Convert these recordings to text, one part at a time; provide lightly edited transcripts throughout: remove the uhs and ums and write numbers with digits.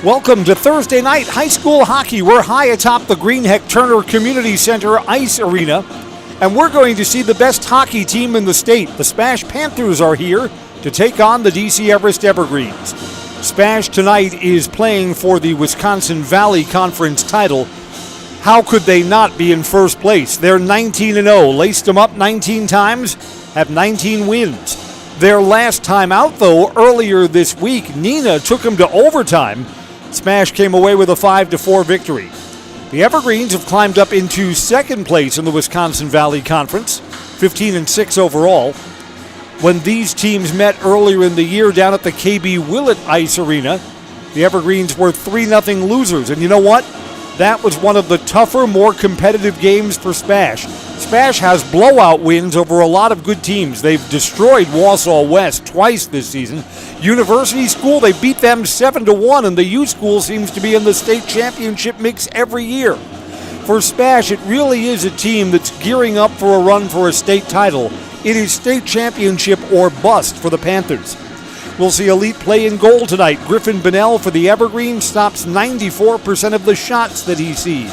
Welcome to Thursday night high school hockey. We're high atop the Greenheck Turner Community Center ice arena, and we're going to see the best hockey team in the state. The SPASH Panthers are here to take on the DC Everest Evergreens. SPASH tonight is playing for the Wisconsin Valley Conference title. How could they not be in first place? They're 19-0, laced them up 19 times, have 19 wins. Their last time out, though, earlier this week, Nina took them to overtime. SPASH came away with a 5-4 victory. The Evergreens have climbed up into second place in the Wisconsin Valley Conference, 15-6 overall. When these teams met earlier in the year down at the KB Willett Ice Arena, the Evergreens were 3-0 losers. And you know what? That was one of the tougher, more competitive games for SPASH. SPASH has blowout wins over a lot of good teams. They've destroyed Wausau West twice this season. University School, they beat them 7-1, and the U School seems to be in the state championship mix every year. For SPASH, it really is a team that's gearing up for a run for a state title. It is state championship or bust for the Panthers. We'll see elite play in goal tonight. Griffin Bonnell for the Evergreens stops 94% of the shots that he sees.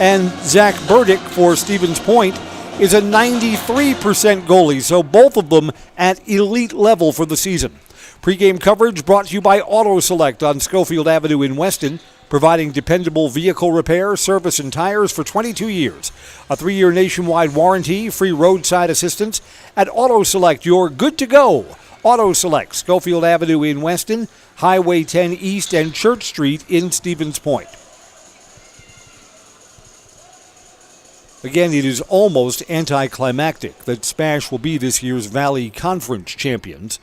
And Zach Burdick for Stevens Point is a 93% goalie, so both of them at elite level for the season. Pregame coverage brought to you by Auto Select on Schofield Avenue in Weston, providing dependable vehicle repair, service, and tires for 22 years. A 3-year nationwide warranty, free roadside assistance. At Auto Select, you're good to go. Auto Select, Schofield Avenue in Weston, Highway 10 East, and Church Street in Stevens Point. Again, it is almost anticlimactic that SPASH will be this year's Valley Conference champions.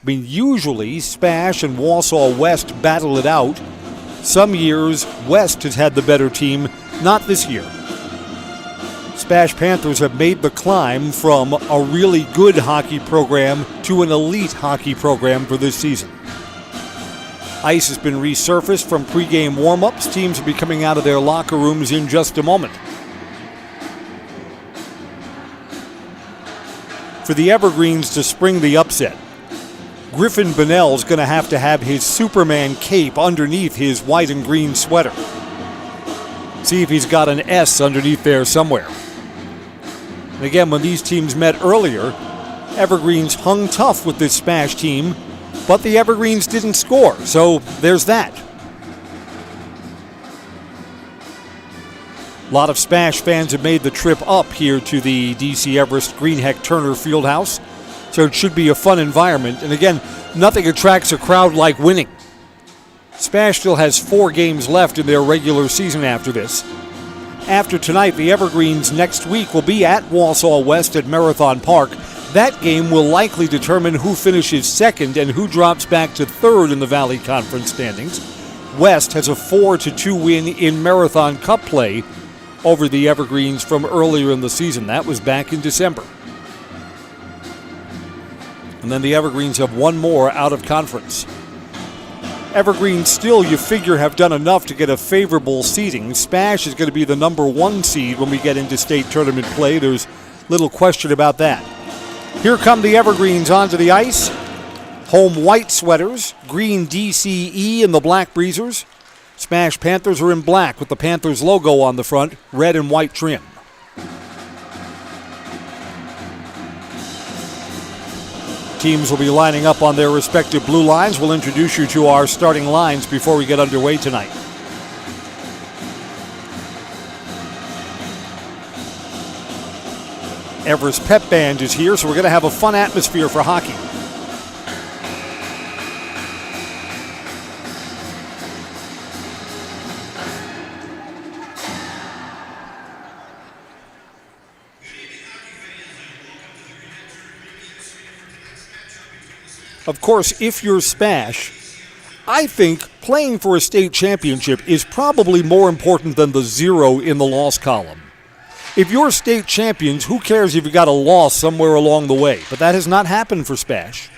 I mean, usually SPASH and Wausau West battle it out. Some years, West has had the better team, not this year. SPASH Panthers have made the climb from a really good hockey program to an elite hockey program for this season. Ice has been resurfaced from pregame warm-ups. Teams will be coming out of their locker rooms in just a moment. For the Evergreens to spring the upset, Griffin Bonnell's going to have his Superman cape underneath his white and green sweater. See if he's got an S underneath there somewhere. And again, when these teams met earlier, Evergreens hung tough with this SPASH team, but the Evergreens didn't score, so there's that. A lot of SPASH fans have made the trip up here to the DC Everest Greenheck Turner Fieldhouse, so it should be a fun environment. And again, nothing attracts a crowd like winning. SPASH still has 4 games left in their regular season after this. After tonight, the Evergreens next week will be at Wausau West at Marathon Park. That game will likely determine who finishes second and who drops back to third in the Valley Conference standings. West has a 4-2 win in Marathon Cup play over the Evergreens from earlier in the season. That was back in December. And then the Evergreens have one more out of conference. Evergreens still, you figure, have done enough to get a favorable seeding. SPASH is going to be the number 1 seed when we get into state tournament play. There's little question about that. Here come the Evergreens onto the ice. Home white sweaters, green DCE and the black breezers. SPASH Panthers are in black with the Panthers logo on the front, red and white trim. Teams will be lining up on their respective blue lines. We'll introduce you to our starting lines before we get underway tonight. Everest Pep Band is here, so we're going to have a fun atmosphere for hockey. Of course, if you're SPASH, I think playing for a state championship is probably more important than the 0 in the loss column. If you're state champions, who cares if you got a loss somewhere along the way? But that has not happened for SPASH.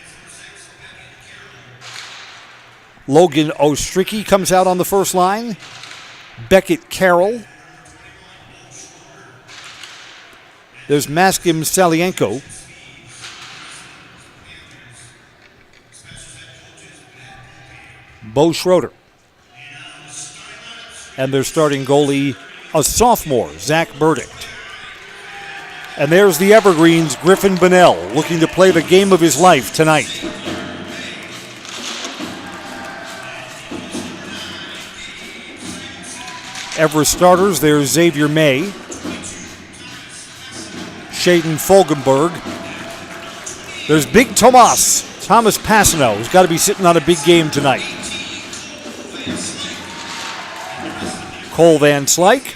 Logan Ostricki comes out on the first line. Beckett Carroll. There's Maskim Salienko. Bo Schroeder. And their starting goalie, a sophomore, Zach Burdick. And there's the Evergreens' Griffin Bonnell, looking to play the game of his life tonight. Everest starters, there's Xavier May, Shaden Folgenberg. There's Big Thomas Passano, who's got to be sitting on a big game tonight. Cole Van Slyke,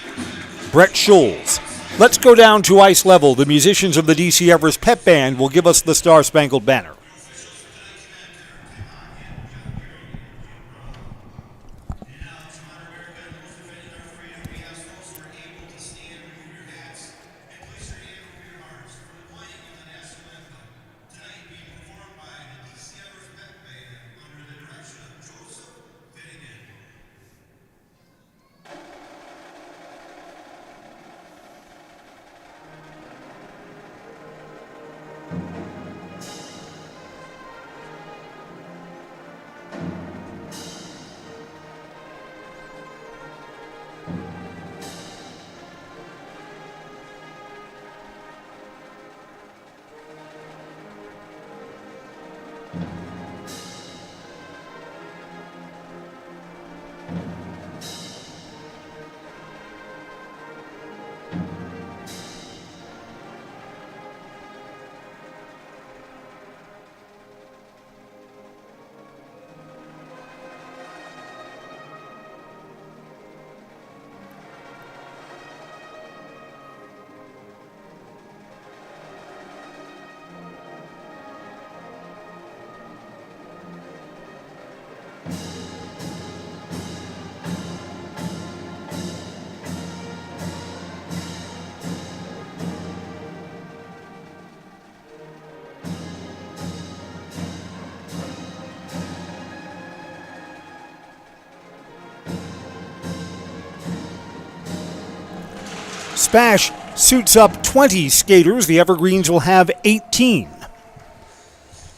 Brett Schulz. Let's go down to ice level. The musicians of the DC Everest Pep Band will give us the Star Spangled Banner. SPASH suits up 20 skaters. The Evergreens will have 18.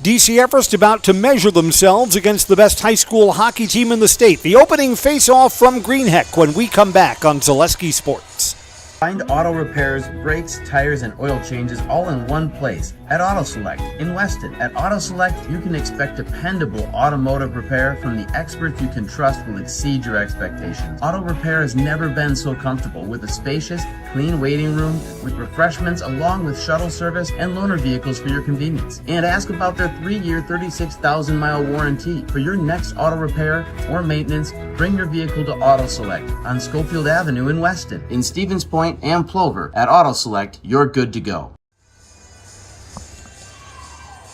DC Everest about to measure themselves against the best high school hockey team in the state. The opening face-off from Greenheck when we come back on Zaleski Sports. Find auto repairs, brakes, tires, and oil changes all in one place at Auto Select in Weston. At Auto Select, you can expect dependable automotive repair from the experts you can trust will exceed your expectations. Auto repair has never been so comfortable with a spacious, clean waiting room with refreshments along with shuttle service and loaner vehicles for your convenience. And ask about their 3-year, 36,000-mile warranty. For your next auto repair or maintenance, bring your vehicle to Auto Select on Schofield Avenue in Weston. In Stevens Point and Plover, at Auto Select, you're good to go.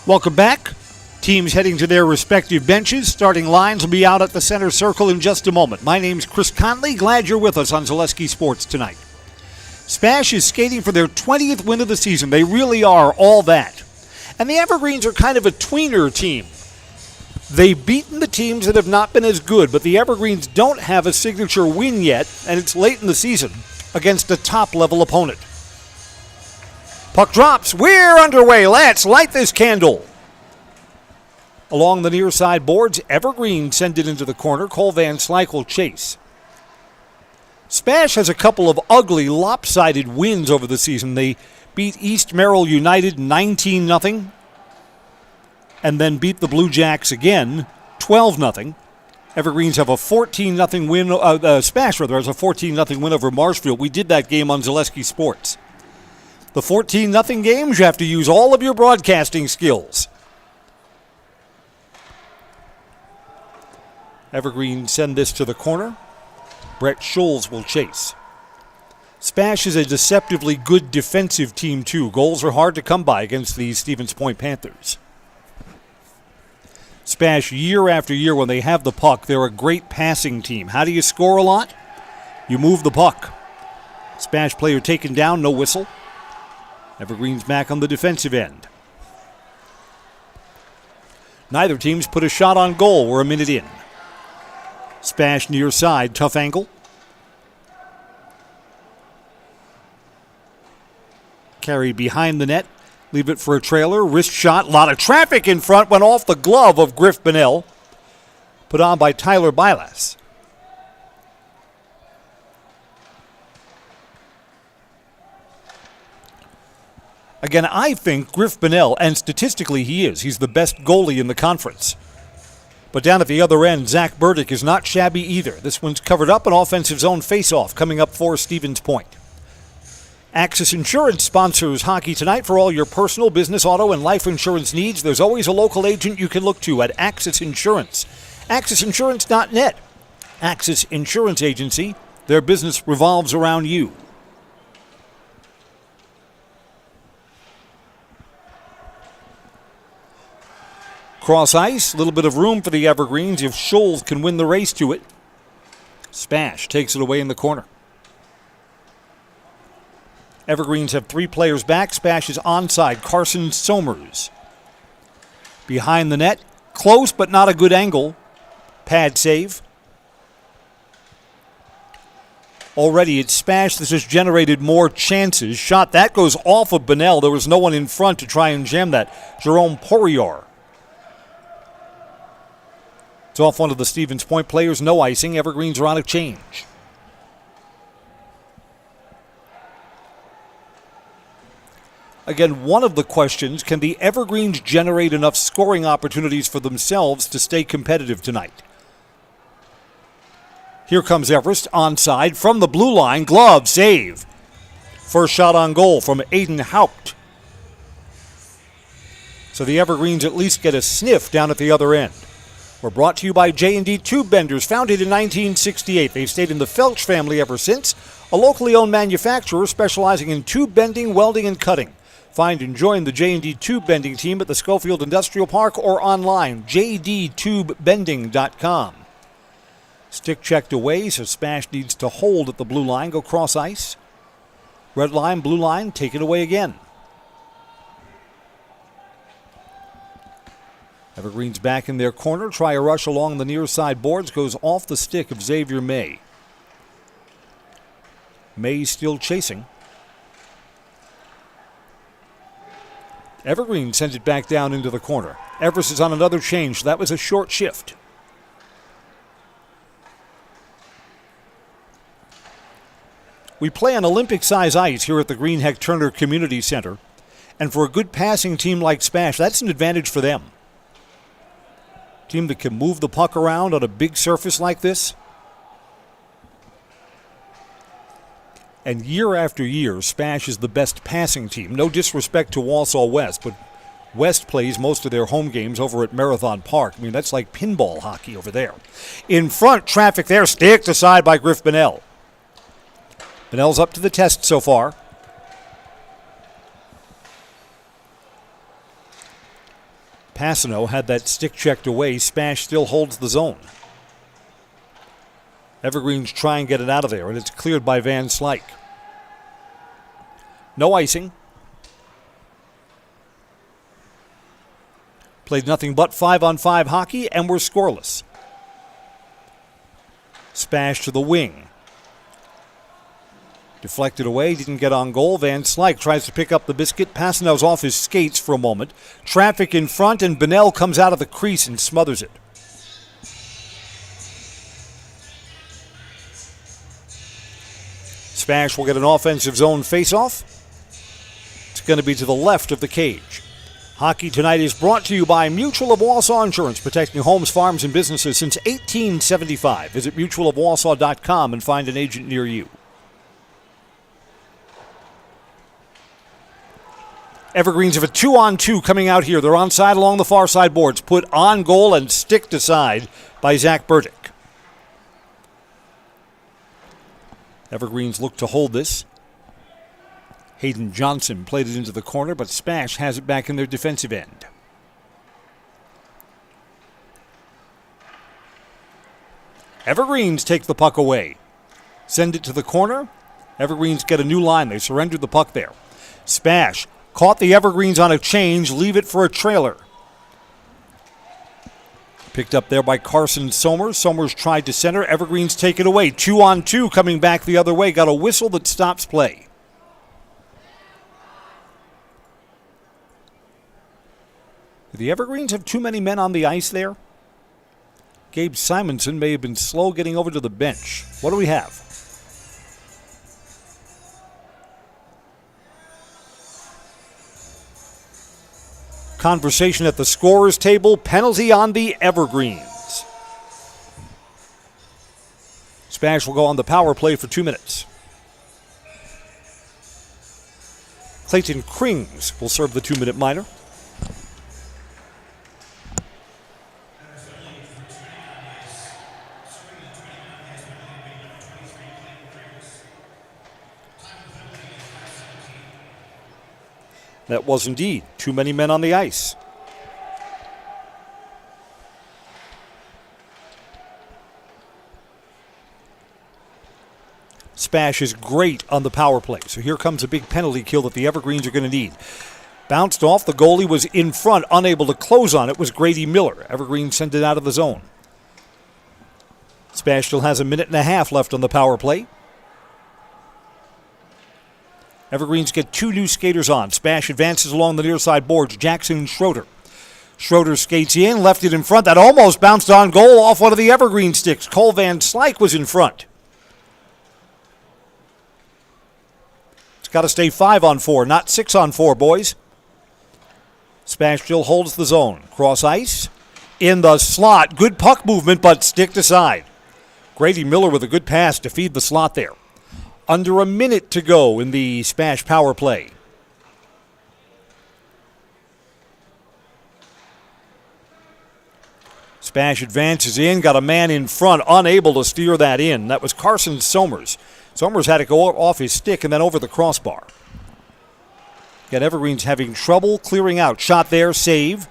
Welcome back. Teams heading to their respective benches. Starting lines will be out at the center circle in just a moment. My name's Chris Conley. Glad you're with us on Zaleski Sports tonight. SPASH is skating for their 20th win of the season. They really are all that. And the Evergreens are kind of a tweener team. They've beaten the teams that have not been as good, but the Evergreens don't have a signature win yet, and it's late in the season against a top-level opponent. Puck drops. We're underway. Let's light this candle. Along the near side boards, Evergreen send it into the corner. Cole Van Slyke will chase. SPASH has a couple of ugly, lopsided wins over the season. They beat East Merrill United 19-0 and then beat the Blue Jacks again 12-0. Evergreens have a 14-0 win. SPASH has a 14-0 win over Marshfield. We did that game on Zaleski Sports. The 14-0 games, you have to use all of your broadcasting skills. Evergreen send this to the corner. Brett Schulz will chase. SPASH is a deceptively good defensive team, too. Goals are hard to come by against the Stevens Point Panthers. SPASH, year after year, when they have the puck, they're a great passing team. How do you score a lot? You move the puck. SPASH player taken down, no whistle. Evergreen's back on the defensive end. Neither team's put a shot on goal. We're a minute in. SPASH near side, tough angle. Carried behind the net. Leave it for a trailer. Wrist shot. A lot of traffic in front. Went off the glove of Griff Bonnell. Put on by Tyler Bylas. Again, I think Griff Bonnell, and statistically he is, he's the best goalie in the conference. But down at the other end, Zach Burdick is not shabby either. This one's covered up, an offensive zone face-off coming up for Stevens Point. Axis Insurance sponsors hockey tonight. For all your personal, business, auto, and life insurance needs, there's always a local agent you can look to at Axis Insurance. AxisInsurance.net. Axis Insurance Agency. Their business revolves around you. Cross ice, a little bit of room for the Evergreens if Scholes can win the race to it. Spash takes it away in the corner. Evergreens have 3 players back. Spash is onside. Carson Somers. Behind the net. Close, but not a good angle. Pad save. Already it's Spash. This has generated more chances. Shot that goes off of Bonnell. There was no one in front to try and jam that. Jerome Poirier. It's off one of the Stevens Point players. No icing. Evergreens are out of change. Again, one of the questions, can the Evergreens generate enough scoring opportunities for themselves to stay competitive tonight? Here comes Everest, onside, from the blue line, glove, save. First shot on goal from Aiden Haupt. So the Evergreens at least get a sniff down at the other end. We're brought to you by J&D Tube Benders, founded in 1968. They've stayed in the Felch family ever since, a locally owned manufacturer specializing in tube bending, welding, and cutting. Find and join the J&D Tube Bending team at the Schofield Industrial Park or online, jdtubebending.com. Stick checked away, so Spash needs to hold at the blue line, go cross ice. Red line, blue line, take it away again. Evergreens back in their corner, try a rush along the near side boards, goes off the stick of Xavier May. May still chasing. Evergreen sends it back down into the corner. Everest is on another change. That was a short shift. We play on Olympic-size ice here at the Greenheck Turner Community Center. And for a good passing team like Spash, that's an advantage for them. Team that can move the puck around on a big surface like this. And year after year, Spash is the best passing team. No disrespect to Walsall West, but West plays most of their home games over at Marathon Park. I mean, that's like pinball hockey over there. In front, traffic there, sticked aside by Griff Bonnell. Bonnell's up to the test so far. Passano had that stick checked away. Spash still holds the zone. Evergreens try and get it out of there, and it's cleared by Van Slyke. No icing. Played nothing but 5-on-5 hockey, and we're scoreless. Spash to the wing. Deflected away, didn't get on goal. Van Slyke tries to pick up the biscuit. Passano's off his skates for a moment. Traffic in front, and Bonnell comes out of the crease and smothers it. Spash will get an offensive zone face-off. It's going to be to the left of the cage. Hockey Tonight is brought to you by Mutual of Wausau Insurance, protecting homes, farms, and businesses since 1875. Visit mutualofwausau.com and find an agent near you. Evergreens have a 2-on-2 coming out here. They're onside along the far side boards. Put on goal and sticked aside by Zach Burdick. Evergreens look to hold this. Hayden Johnson played it into the corner, but Spash has it back in their defensive end. Evergreens take the puck away. Send it to the corner. Evergreens get a new line. They surrendered the puck there. Spash caught the Evergreens on a change. Leave it for a trailer. Picked up there by Carson Somers. Somers tried to center. Evergreens take it away. 2-on-2 coming back the other way. Got a whistle that stops play. Did the Evergreens have too many men on the ice there? Gabe Simonson may have been slow getting over to the bench. What do we have? Conversation at the scorer's table. Penalty on the Evergreens. SPASH will go on the power play for 2 minutes. Clayton Krings will serve the 2-minute minor. That was indeed too many men on the ice. SPASH is great on the power play. So here comes a big penalty kill that the Evergreens are going to need. Bounced off. The goalie was in front, unable to close on it, was Grady Miller. Evergreens sent it out of the zone. SPASH still has a minute and a half left on the power play. Evergreens get 2 new skaters on. SPASH advances along the near side boards. Jackson Schroeder. Schroeder skates in, left it in front. That almost bounced on goal off one of the Evergreen sticks. Cole Van Slyke was in front. It's got to stay 5-on-4, not 6-on-4, boys. SPASH still holds the zone. Cross ice. In the slot. Good puck movement, but sticked aside. Grady Miller with a good pass to feed the slot there. Under a minute to go in the SPASH power play. SPASH advances in, got a man in front, unable to steer that in. That was Carson Somers. Somers had to go off his stick and then over the crossbar. Got Evergreens having trouble clearing out. Shot there, save.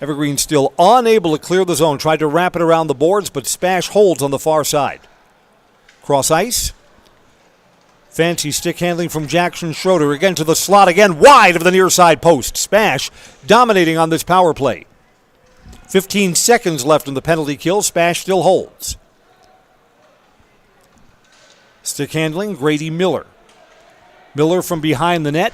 Evergreens still unable to clear the zone. Tried to wrap it around the boards, but SPASH holds on the far side. Cross ice. Fancy stick handling from Jackson Schroeder. Again to the slot, again wide of the near side post. SPASH dominating on this power play. 15 seconds left in the penalty kill. SPASH still holds. Stick handling, Grady Miller. Miller from behind the net.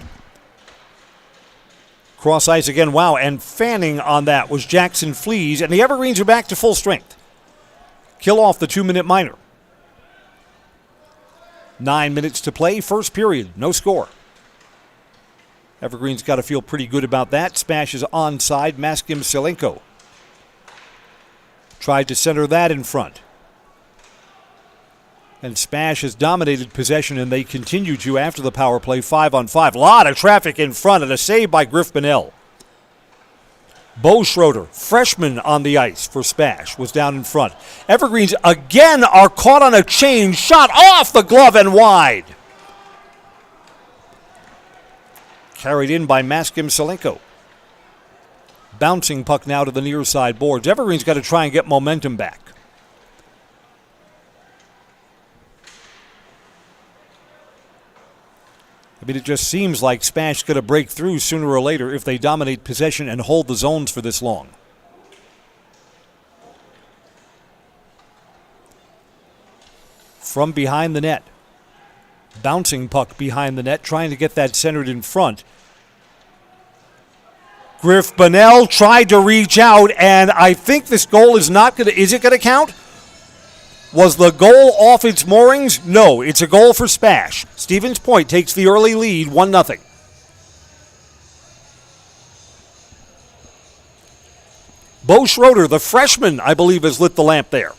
Cross ice again, wow, and fanning on that was Jackson Flees, and the Evergreens are back to full strength. Kill off the 2-minute minor. 9 minutes to play, first period, no score. Evergreen's got to feel pretty good about that. SPASH is onside, Maskim Selenko. Tried to center that in front. And SPASH has dominated possession, and they continue to after the power play, 5-on-5. A lot of traffic in front, and a save by Griff Bonnell. Bo Schroeder, freshman on the ice for SPASH, was down in front. Evergreens again are caught on a change. Shot off the glove and wide. Carried in by Maskim Selenko. Bouncing puck now to the near side boards. Evergreens got to try and get momentum back. I mean, it just seems like SPASH's going to break through sooner or later if they dominate possession and hold the zones for this long. From behind the net. Bouncing puck behind the net, trying to get that centered in front. Griff Bonnell tried to reach out, and I think this goal is not going to... Is it going to count? Was the goal off its moorings? No, it's a goal for SPASH. Stevens Point takes the early lead, 1-0. Bo Schroeder, the freshman, I believe, has lit the lamp there.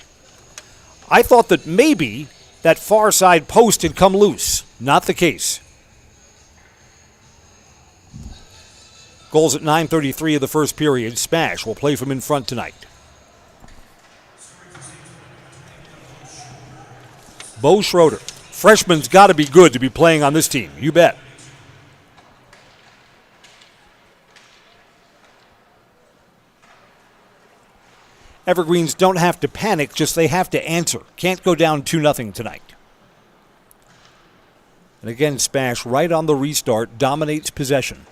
I thought that maybe that far side post had come loose. Not the case. Goals at 9:33 of the first period. SPASH will play from in front tonight. Bo Schroeder. Freshman's got to be good to be playing on this team. You bet. Evergreens don't have to panic, just they have to answer. Can't go down 2-0 tonight. And again, SPASH right on the restart, dominates possession.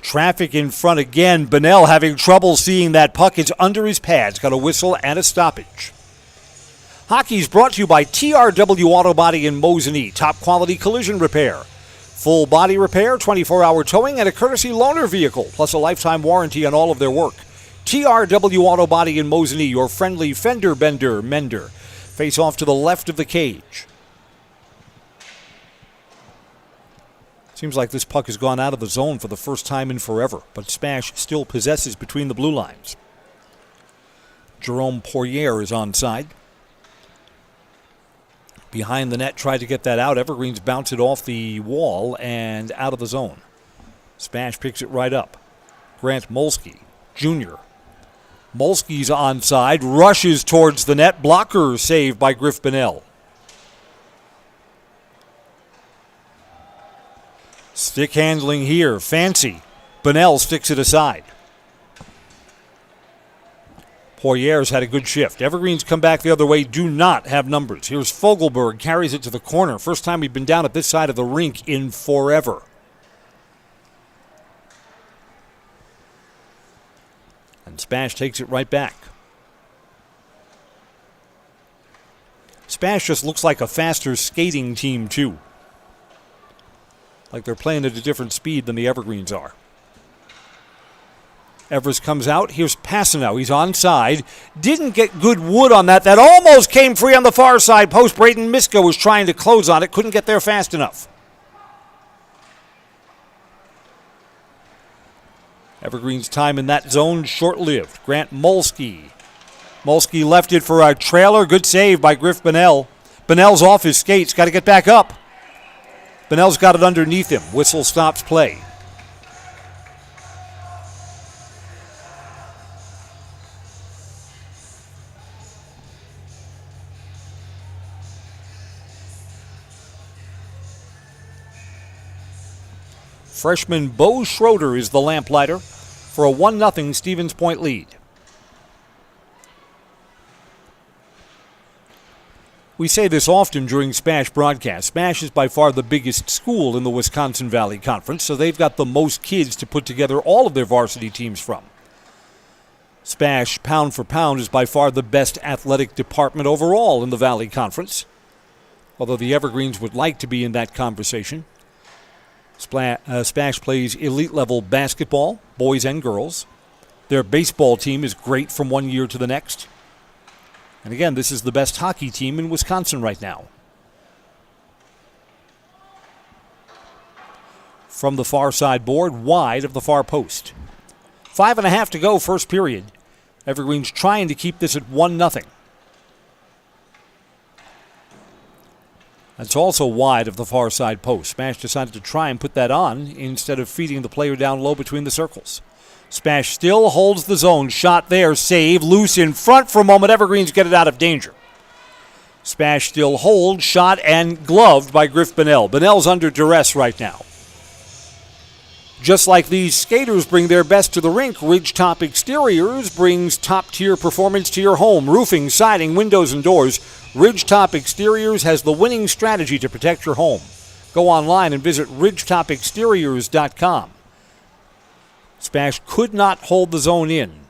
Traffic in front again. Bonnell having trouble seeing that puck. It's under his pads. Got a whistle and a stoppage. Hockey's brought to you by TRW Auto Body in Mosinee. Top quality collision repair. Full body repair, 24-hour towing, and a courtesy loaner vehicle, plus a lifetime warranty on all of their work. TRW Auto Body in Mosinee, your friendly fender bender mender. Face off to the left of the cage. Seems like this puck has gone out of the zone for the first time in forever, but SPASH still possesses between the blue lines. Jerome Poirier is onside. Behind the net, tried to get that out. Evergreens bounce it off the wall and out of the zone. SPASH picks it right up. Grant Molsky, Jr. Molsky's onside, rushes towards the net. Blocker saved by Griff Bonnell. Stick handling here, fancy. Bonnell sticks it aside. Poirier's had a good shift. Evergreens come back the other way, do not have numbers. Here's Fogelberg, carries it to the corner. First time we've been down at this side of the rink in forever. And SPASH takes it right back. SPASH just looks like a faster skating team, too. Like they're playing at a different speed than the Evergreens are. Everest comes out. Here's Passanow. He's onside. Didn't get good wood on that. That almost came free on the far side post. Braden Miska was trying to close on it. Couldn't get there fast enough. Evergreen's time in that zone short-lived. Grant Molsky. Molsky left it for a trailer. Good save by Griff Bonnell. Bonnell's off his skates. Got to get back up. Bonnell's got it underneath him. Whistle stops play. Freshman Bo Schroeder is the lamplighter for a 1-0 Stevens Point lead. We say this often during SPASH broadcasts. SPASH is by far the biggest school in the Wisconsin Valley Conference, so they've got the most kids to put together all of their varsity teams from. SPASH, pound for pound, is by far the best athletic department overall in the Valley Conference, although the Evergreens would like to be in that conversation. SPASH plays elite-level basketball, boys and girls. Their baseball team is great from one year to the next. And again, this is the best hockey team in Wisconsin right now. From the far side board, wide of the far post. 5.5 to go, first period. Evergreens trying to keep this at 1-0. That's also wide of the far side post. SPASH decided to try and put that on instead of feeding the player down low between the circles. SPASH still holds the zone. Shot there, save, loose in front for a moment. Evergreens get it out of danger. SPASH still holds, shot, and gloved by Griff Bonnell. Bonnell's under duress right now. Just like these skaters bring their best to the rink, Ridgetop Exteriors brings top-tier performance to your home. Roofing, siding, windows, and doors. Ridgetop Exteriors has the winning strategy to protect your home. Go online and visit ridgetopexteriors.com. SPASH could not hold the zone in.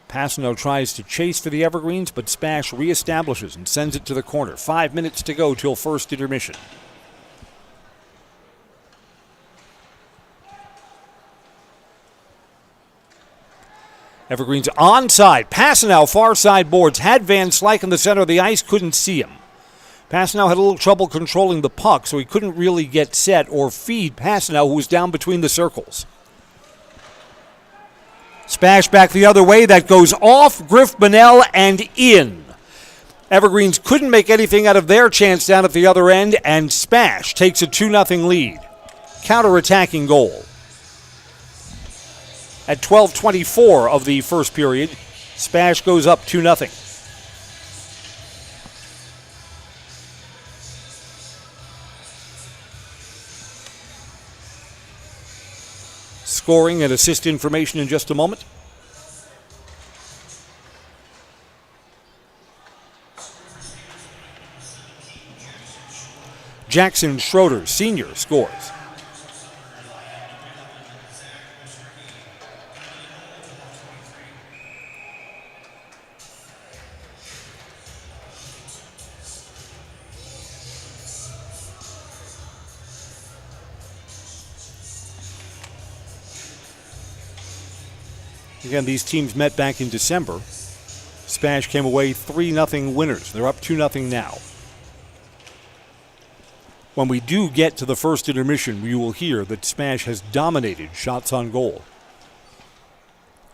Passano tries to chase for the Evergreens, but SPASH reestablishes and sends it to the corner. 5 minutes to go till first intermission. Evergreens onside. Passanow, far side boards. Had Van Slyke in the center of the ice, couldn't see him. Passanow had a little trouble controlling the puck, so he couldn't really get set or feed Passanow, who was down between the circles. SPASH back the other way. That goes off Griff Bonnell and in. Evergreens couldn't make anything out of their chance down at the other end, and SPASH takes a 2-0 lead. Counter-attacking goal. At 12:24 of the first period, SPASH goes up 2-0. Scoring and assist information in just a moment. Jackson Schroeder, senior, scores. Again, these teams met back in December. SPASH came away 3-0 winners. They're up 2-0 now. When we do get to the first intermission, you will hear that SPASH has dominated shots on goal.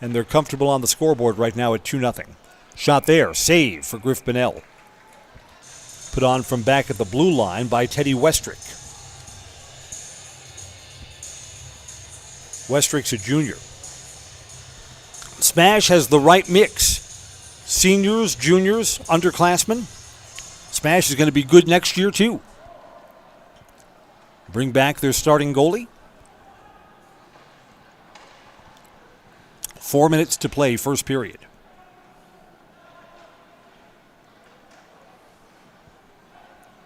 And they're comfortable on the scoreboard right now at 2-0. Shot there, save for Griff Bonnell. Put on from back at the blue line by Teddy Westrick. Westrick's a junior. SPASH has the right mix. Seniors, juniors, underclassmen. SPASH is going to be good next year too. Bring back their starting goalie. 4 minutes to play, first period.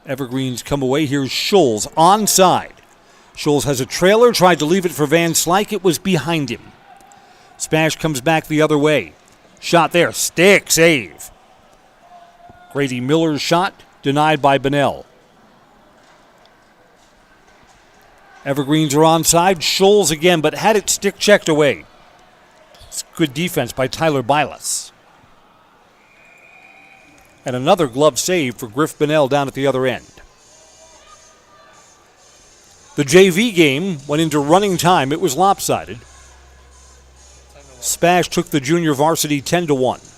Evergreens come away. Here's Scholes onside. Scholes has a trailer, tried to leave it for Van Slyke. It was behind him. SPASH comes back the other way. Shot there, stick, save. Grady Miller's shot denied by Bonnell. Evergreens are onside. Scholes again, but had it stick checked away. It's good defense by Tyler Bilas. And another glove save for Griff Bonnell down at the other end. The JV game went into running time. It was lopsided. SPASH took the junior varsity 10-1.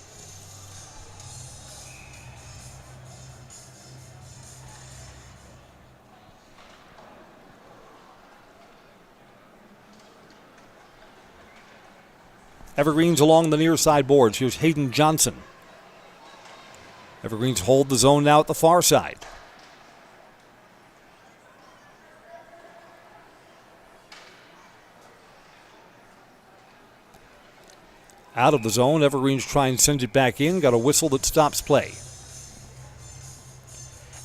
Evergreens along the near side boards. Here's Hayden Johnson. Evergreens hold the zone now at the far side. Out of the zone, Evergreens try and send it back in. Got a whistle that stops play.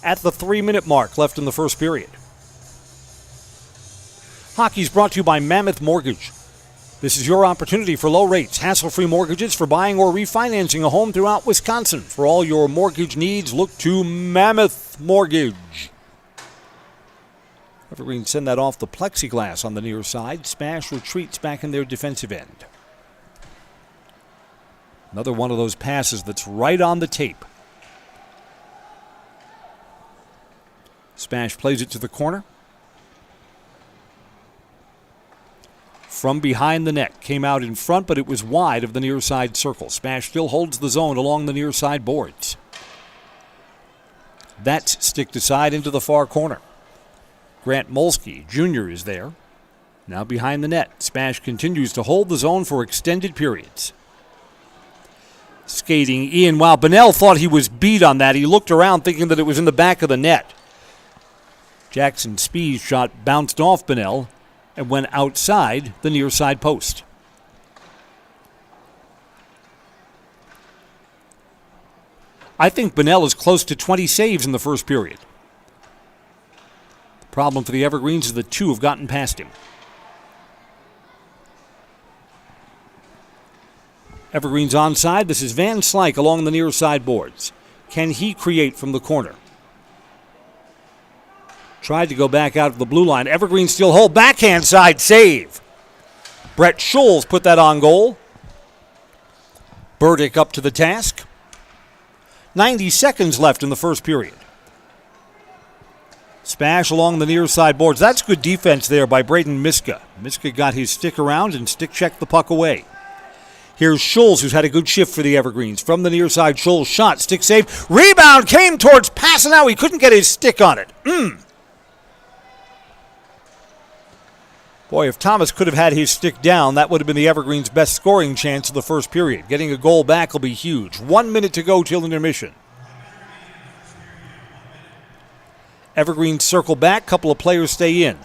At the 3-minute mark left in the first period. Hockey's brought to you by Mammoth Mortgage. This is your opportunity for low rates, hassle-free mortgages for buying or refinancing a home throughout Wisconsin. For all your mortgage needs, look to Mammoth Mortgage. Evergreen send that off the plexiglass on the near side. SPASH retreats back in their defensive end. Another one of those passes that's right on the tape. SPASH plays it to the corner. From behind the net. Came out in front, but it was wide of the near side circle. SPASH still holds the zone along the near side boards. That's sticked aside into the far corner. Grant Molsky, Jr. is there. Now behind the net. SPASH continues to hold the zone for extended periods. Skating in. Wow, Bonnell thought he was beat on that. He looked around thinking that it was in the back of the net. Jackson Spee's shot bounced off Bonnell and went outside the near side post. I think Bonnell is close to 20 saves in the first period. The problem for the Evergreens is that 2 have gotten past him. Evergreens onside. This is Van Slyke along the near side boards. Can he create from the corner? Tried to go back out of the blue line. Evergreens still hold. Backhand side save. Brett Scholes put that on goal. Burdick up to the task. 90 seconds left in the first period. SPASH along the near side boards. That's good defense there by Braden Miska. Miska got his stick around and stick checked the puck away. Here's Scholes, who's had a good shift for the Evergreens. From the near side, Scholes shot, stick save. Rebound came towards Passanow. He couldn't get his stick on it. Boy, if Thomas could have had his stick down, that would have been the Evergreens' best scoring chance of the first period. Getting a goal back will be huge. 1 minute to go till intermission. Evergreens circle back. Couple of players stay in.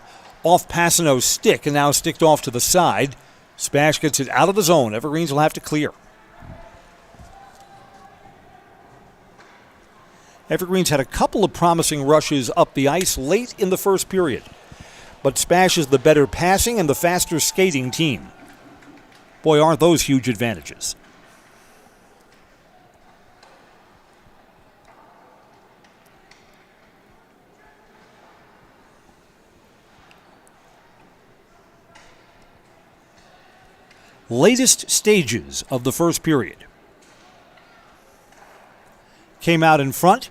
Off Passanow's stick and now sticked off to the side. SPASH gets it out of the zone. Evergreens will have to clear. Evergreens had a couple of promising rushes up the ice late in the first period. But SPASH is the better passing and the faster skating team. Boy, aren't those huge advantages. Latest stages of the first period. Came out in front.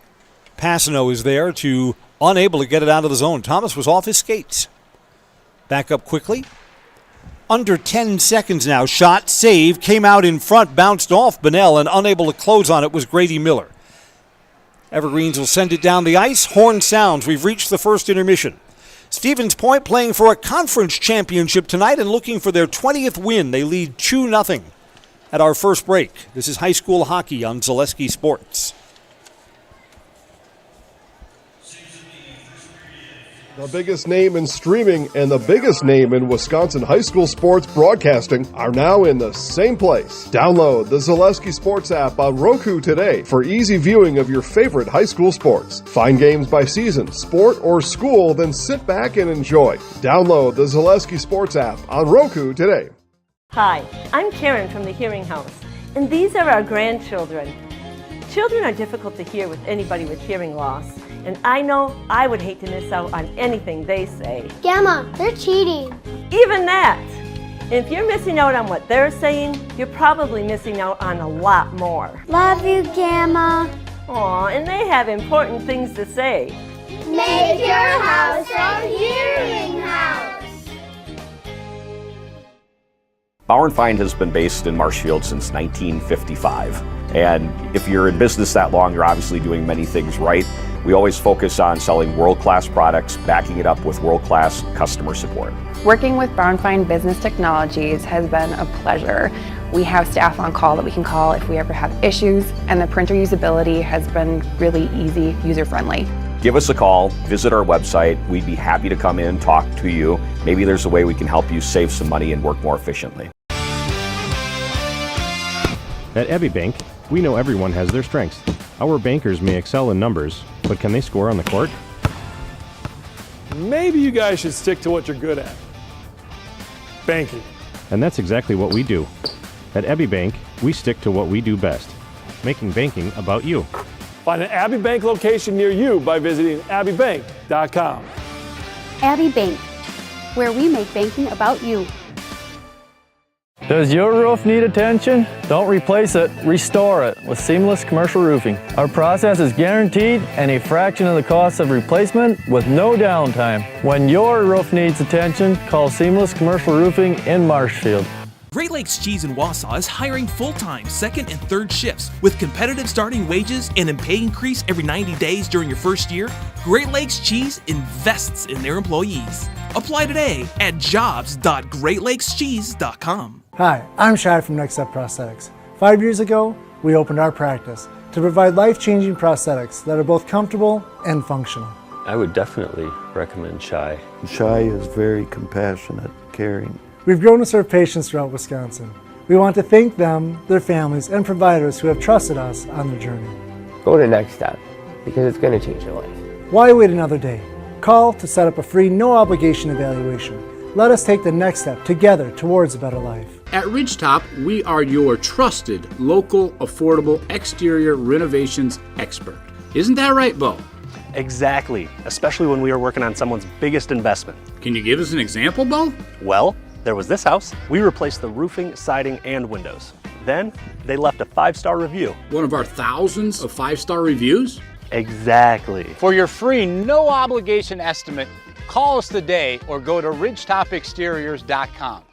Passanow is there to Unable to get it out of the zone. Thomas was off his skates. Back up quickly. Under 10 seconds now. Shot, save, came out in front, bounced off Bunnell, and unable to close on it was Grady Miller. Evergreens will send it down the ice. Horn sounds. We've reached the first intermission. Stevens Point playing for a conference championship tonight and looking for their 20th win. They lead 2-0 at our first break. This is high school hockey on Zaleski Sports. The biggest name in streaming and the biggest name in Wisconsin high school sports broadcasting are now in the same place. Download the Zaleski Sports app on Roku today for easy viewing of your favorite high school sports. Find games by season, sport, or school, then sit back and enjoy. Download the Zaleski Sports app on Roku today. Hi, I'm Karen from the Hearing House, and these are our grandchildren. Children are difficult to hear with anybody with hearing loss, and I know I would hate to miss out on anything they say. Gamma, they're cheating. Even that! If you're missing out on what they're saying, you're probably missing out on a lot more. Love you, Gamma. Aw, and they have important things to say. Make your house a hearing house. Bauer & Feind has been based in Marshfield since 1955. And if you're in business that long, you're obviously doing many things right. We always focus on selling world-class products, backing it up with world-class customer support. Working with Bauer & Feind Business Technologies has been a pleasure. We have staff on call that we can call if we ever have issues, and the printer usability has been really easy, user-friendly. Give us a call, visit our website. We'd be happy to come in, talk to you. Maybe there's a way we can help you save some money and work more efficiently. At Abbey Bank, we know everyone has their strengths. Our bankers may excel in numbers, but can they score on the court? Maybe you guys should stick to what you're good at. Banking. And that's exactly what we do. At Abbey Bank, we stick to what we do best, making banking about you. Find an Abbey Bank location near you by visiting abbeybank.com. Abbey Bank, where we make banking about you. Does your roof need attention? Don't replace it, restore it with Seamless Commercial Roofing. Our process is guaranteed and a fraction of the cost of replacement with no downtime. When your roof needs attention, call Seamless Commercial Roofing in Marshfield. Great Lakes Cheese in Wausau is hiring full-time second and third shifts with competitive starting wages and a pay increase every 90 days during your first year. Great Lakes Cheese invests in their employees. Apply today at jobs.greatlakescheese.com. Hi, I'm Shad from Next Step Prosthetics. 5 years ago, we opened our practice to provide life-changing prosthetics that are both comfortable and functional. I would definitely recommend Shai. Shai is very compassionate, caring. We've grown to serve patients throughout Wisconsin. We want to thank them, their families, and providers who have trusted us on their journey. Go to Next Step, because it's going to change your life. Why wait another day? Call to set up a free, no-obligation evaluation. Let us take the next step together towards a better life. At Ridgetop, we are your trusted, local, affordable exterior renovations expert. Isn't that right, Bo? Exactly, especially when we are working on someone's biggest investment. Can you give us an example, Bo? Well, there was this house. We replaced the roofing, siding, and windows. Then, they left a 5-star review. One of our thousands of 5-star reviews? Exactly. For your free, no-obligation estimate, call us today or go to ridgetopexteriors.com.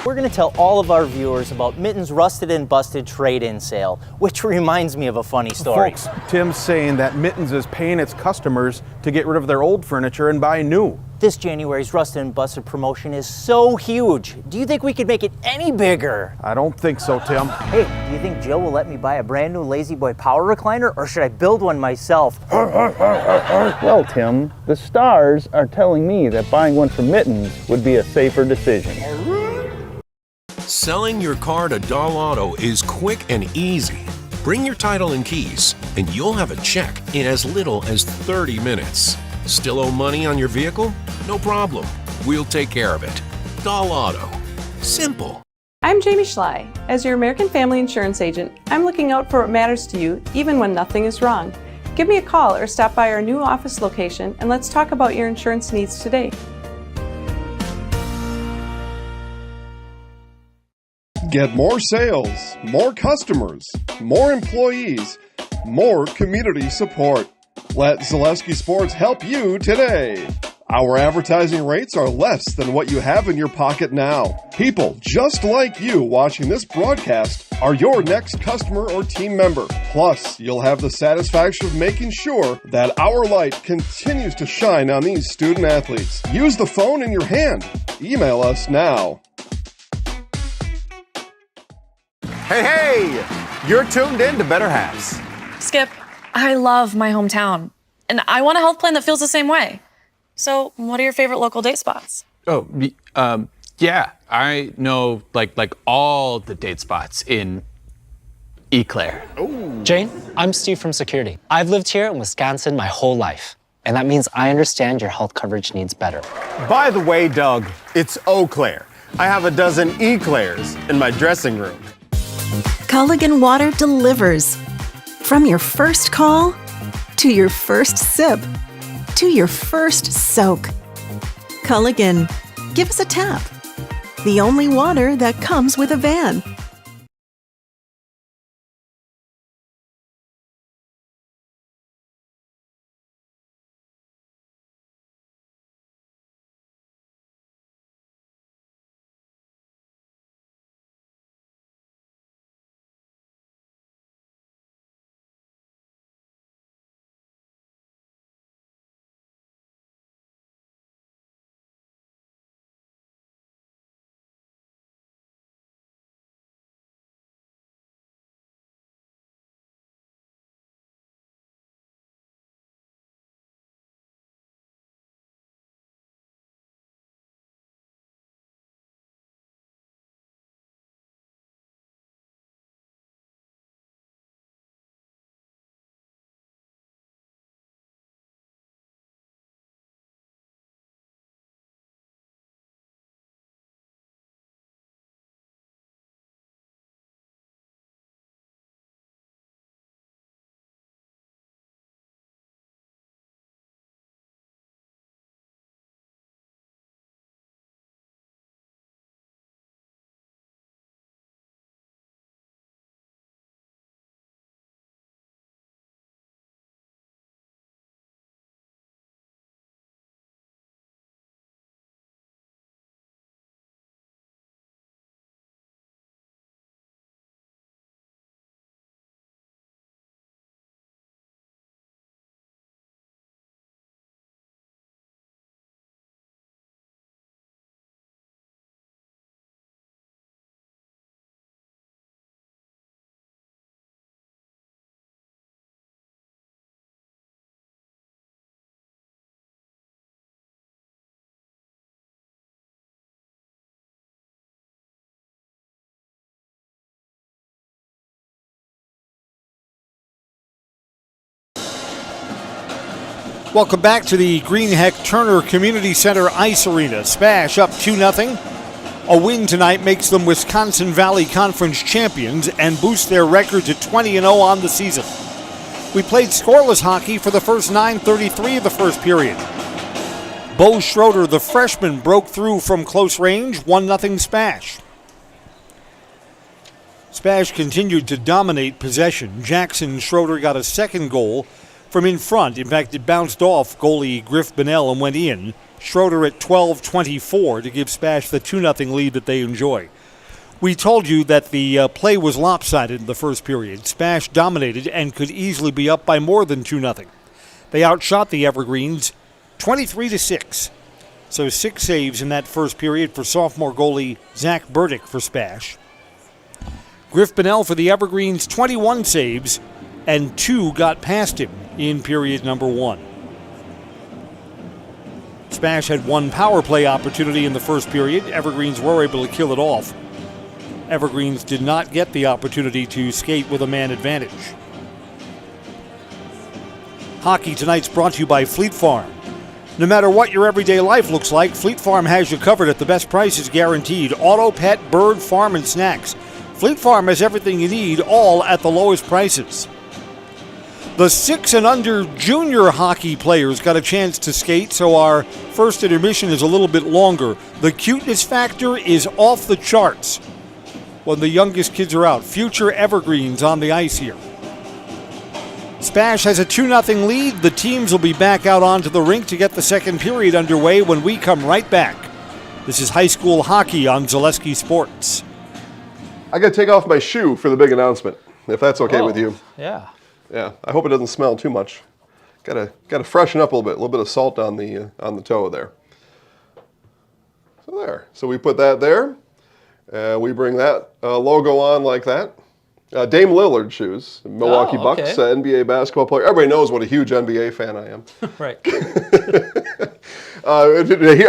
we're going to tell all of our viewers about Mitten's Rusted and Busted trade-in sale, which reminds me of a funny story. Folks, Tim's saying that Mittens is paying its customers to get rid of their old furniture and buy new. This January's Rusted and Busted promotion is so huge. Do you think we could make it any bigger? I don't think so, Tim. Hey, do you think Joe will let me buy a brand new Lazy Boy power recliner, or should I build one myself? Well, Tim, the stars are telling me that buying one from Mittens would be a safer decision. Selling your car to Doll Auto is quick and easy. Bring your title and keys, and you'll have a check in as little as 30 minutes. Still owe money on your vehicle? No problem. We'll take care of it. Doll Auto. Simple. I'm Jamie Schley. As your American Family Insurance agent, I'm looking out for what matters to you, even when nothing is wrong. Give me a call or stop by our new office location, and let's talk about your insurance needs today. Get more sales, more customers, more employees, more community support. Let Zaleski Sports help you today. Our advertising rates are less than what you have in your pocket now. People just like you watching this broadcast are your next customer or team member. Plus, you'll have the satisfaction of making sure that our light continues to shine on these student athletes. Use the phone in your hand. Email us now. Hey, you're tuned in to Better Halves. Skip, I love my hometown, and I want a health plan that feels the same way. So, what are your favorite local date spots? Oh, yeah, I know like all the date spots in Eau Claire. Jane, I'm Steve from Security. I've lived here in Wisconsin my whole life, and that means I understand your health coverage needs better. By the way, Doug, it's Eau Claire. I have a dozen Eclairs in my dressing room. Culligan Water delivers. From your first call, to your first sip, to your first soak. Culligan, give us a tap. The only water that comes with a van. Welcome back to the Greenheck Turner Community Center Ice Arena. SPASH up 2-0. A win tonight makes them Wisconsin Valley Conference champions and boosts their record to 20-0 on the season. We played scoreless hockey for the first 9:33 of the first period. Bo Schroeder, the freshman, broke through from close range, 1-0 SPASH. SPASH continued to dominate possession. Jackson Schroeder got a second goal from in front. In fact, it bounced off goalie Griff Bonnell and went in. Schroeder at 12:24 to give SPASH the 2-0 lead that they enjoy. We told you that the play was lopsided in the first period. SPASH dominated and could easily be up by more than 2-0. They outshot the Evergreens 23-6. So 6 saves in that first period for sophomore goalie Zach Burdick for SPASH. Griff Bonnell for the Evergreens, 21 saves, and 2 got past him in period number 1. SPASH had 1 power play opportunity in the first period. Evergreens were able to kill it off. Evergreens did not get the opportunity to skate with a man advantage. Hockey tonight's brought to you by Fleet Farm. No matter what your everyday life looks like, Fleet Farm has you covered at the best prices guaranteed. Auto, pet, bird, farm, and snacks. Fleet Farm has everything you need, all at the lowest prices. The 6 and under junior hockey players got a chance to skate, so our first intermission is a little bit longer. The cuteness factor is off the charts when the youngest kids are out. Future Evergreens on the ice here. SPASH has a 2-0 lead. The teams will be back out onto the rink to get the second period underway when we come right back. This is high school hockey on Zaleski Sports. I got to take off my shoe for the big announcement, if that's okay with you. Yeah. Yeah, I hope it doesn't smell too much. Got to freshen up a little bit of salt on the toe there. So there. So we put that there. We bring that logo on like that. Dame Lillard shoes, Milwaukee Bucks, NBA basketball player. Everybody knows what a huge NBA fan I am. Right. Here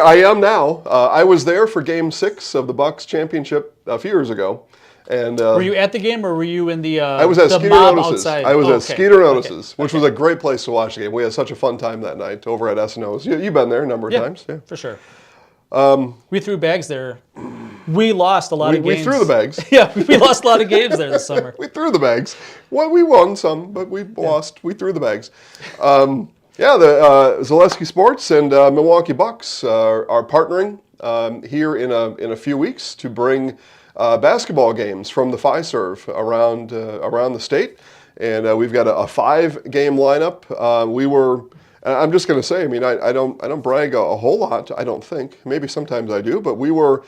I am now. I was there for Game 6 of the Bucks championship a few years ago. And were you at the game, or were you in the I was at the Skeeter mob Notices. outside? I was at Skeeter Notices, which was a great place to watch the game. We had such a fun time that night over at S&O's. You've been there a number of times. Yeah, for sure. We threw bags there. We lost a lot of games. We threw the bags. Yeah, we lost a lot of games there this summer. We threw the bags. Well, we won some, but we lost. We threw the bags. The Zaleski Sports and Milwaukee Bucks are partnering here in a few weeks to bring basketball games from the Fiserv around the state, and we've got a 5-game lineup. I'm just going to say, I mean, I don't brag a whole lot. I don't think. Maybe sometimes I do, but we were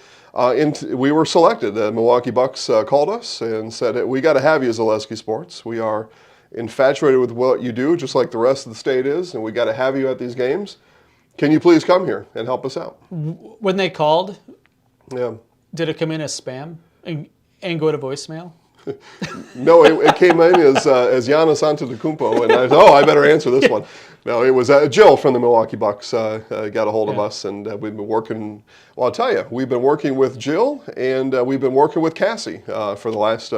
selected. The Milwaukee Bucks called us and said, "We got to have you, Zaleski Sports. We are infatuated with what you do, just like the rest of the state is, and we got to have you at these games. Can you please come here and help us out?" When they called, yeah, did it come in as spam and go to voicemail? No, it came in as Giannis Antetokounmpo, and I better answer this one. No, it was Jill from the Milwaukee Bucks got a hold of us, and we've been working. Well, I'll tell you, we've been working with Jill, and we've been working with Cassie for the last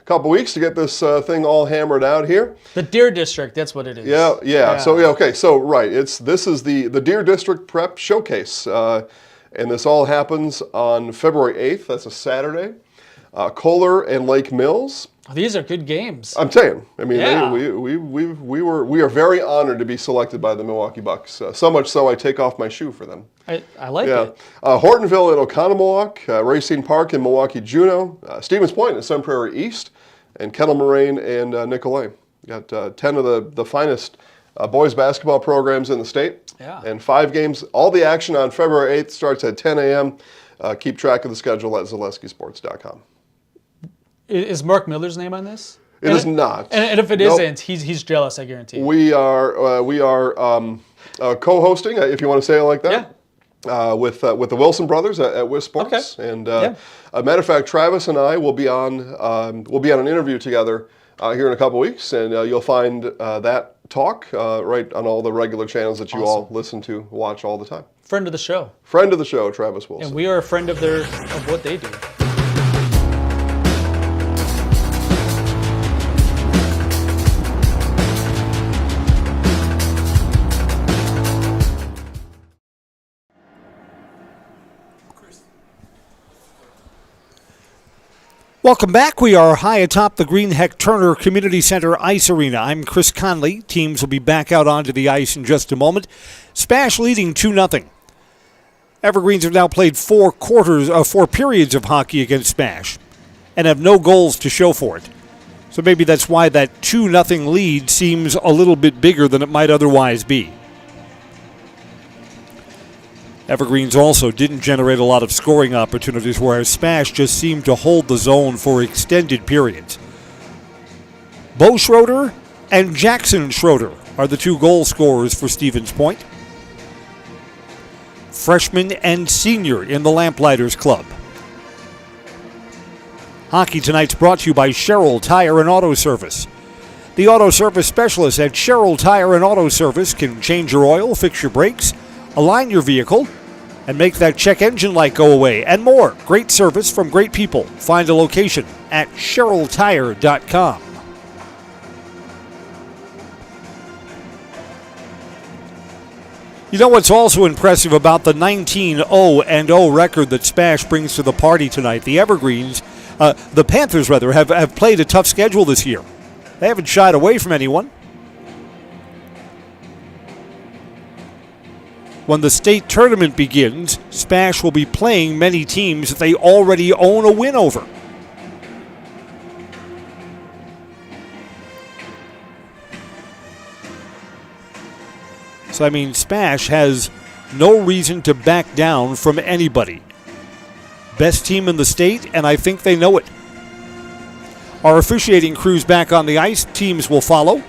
couple weeks to get this thing all hammered out here. The Deer District, that's what it is. Yeah. So okay, so right, this is the Deer District Prep Showcase, and this all happens on February 8th. That's a Saturday. Kohler and Lake Mills. These are good games. I'm saying. I mean, we are very honored to be selected by the Milwaukee Bucks. So much so, I take off my shoe for them. I like it. Hortonville and Oconomowoc, Racine Park in Milwaukee Juneau, Stevens Point and Sun Prairie East, and Kettle Moraine and Nicolay. Got 10 of the finest boys basketball programs in the state. Yeah. And 5 games. All the action on February 8th starts at 10 a.m. Keep track of the schedule at ZaleskiSports.com. Is Mark Miller's name on this? It is not. And if it isn't, he's jealous, I guarantee. We are co-hosting, if you want to say it like that, with the Wilson brothers at WIS Sports. Okay. And a matter of fact, Travis and I will be on an interview together here in a couple weeks, and you'll find that talk right on all the regular channels that you all listen to, watch all the time. Friend of the show. Friend of the show, Travis Wilson. And we are a friend of what they do. Welcome back. We are high atop the Greenheck Turner Community Center Ice Arena. I'm Chris Conley. Teams will be back out onto the ice in just a moment. SPASH leading 2-0. Evergreens have now played 4 periods of hockey against SPASH and have no goals to show for it. So maybe that's why that 2-0 lead seems a little bit bigger than it might otherwise be. Evergreens also didn't generate a lot of scoring opportunities, whereas SPASH just seemed to hold the zone for extended periods. Bo Schroeder and Jackson Schroeder are the two goal scorers for Stevens Point. Freshman and senior in the Lamplighters Club. Hockey tonight's brought to you by Sherrill Tire and Auto Service. The auto service specialists at Sherrill Tire and Auto Service can change your oil, fix your brakes, align your vehicle, and make that check engine light go away, and more. Great service from great people. Find a location at SherrillTire.com. You know what's also impressive about the 19-0-0 record that SPASH brings to the party tonight? The Evergreens, the Panthers rather, have played a tough schedule this year. They haven't shied away from anyone. When the state tournament begins, SPASH will be playing many teams that they already own a win over. So, I mean, SPASH has no reason to back down from anybody. Best team in the state, and I think they know it. Our officiating crew's back on the ice. Teams will follow.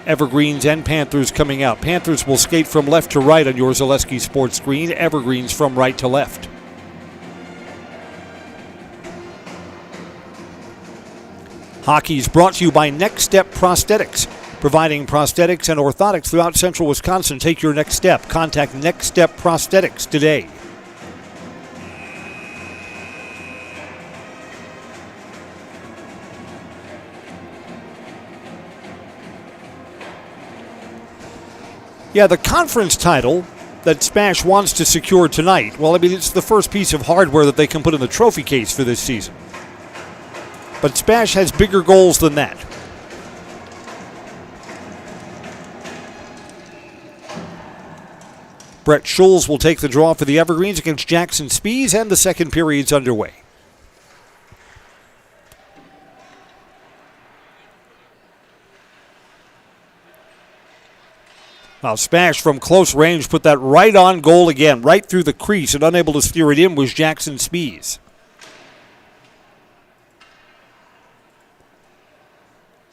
Evergreens and Panthers coming out. Panthers will skate from left to right on your Zaleski Sports screen. Evergreens from right to left. Hockey is brought to you by Next Step Prosthetics, providing prosthetics and orthotics throughout central Wisconsin. Take your next step. Contact Next Step Prosthetics today. Yeah, the conference title that SPASH wants to secure tonight, well, I mean, it's the first piece of hardware that they can put in the trophy case for this season. But SPASH has bigger goals than that. Brett Schulz will take the draw for the Evergreens against Jackson Spies, and the second period's underway. Now, SPASH from close range put that right on goal again, right through the crease, and unable to steer it in was Jackson Spies.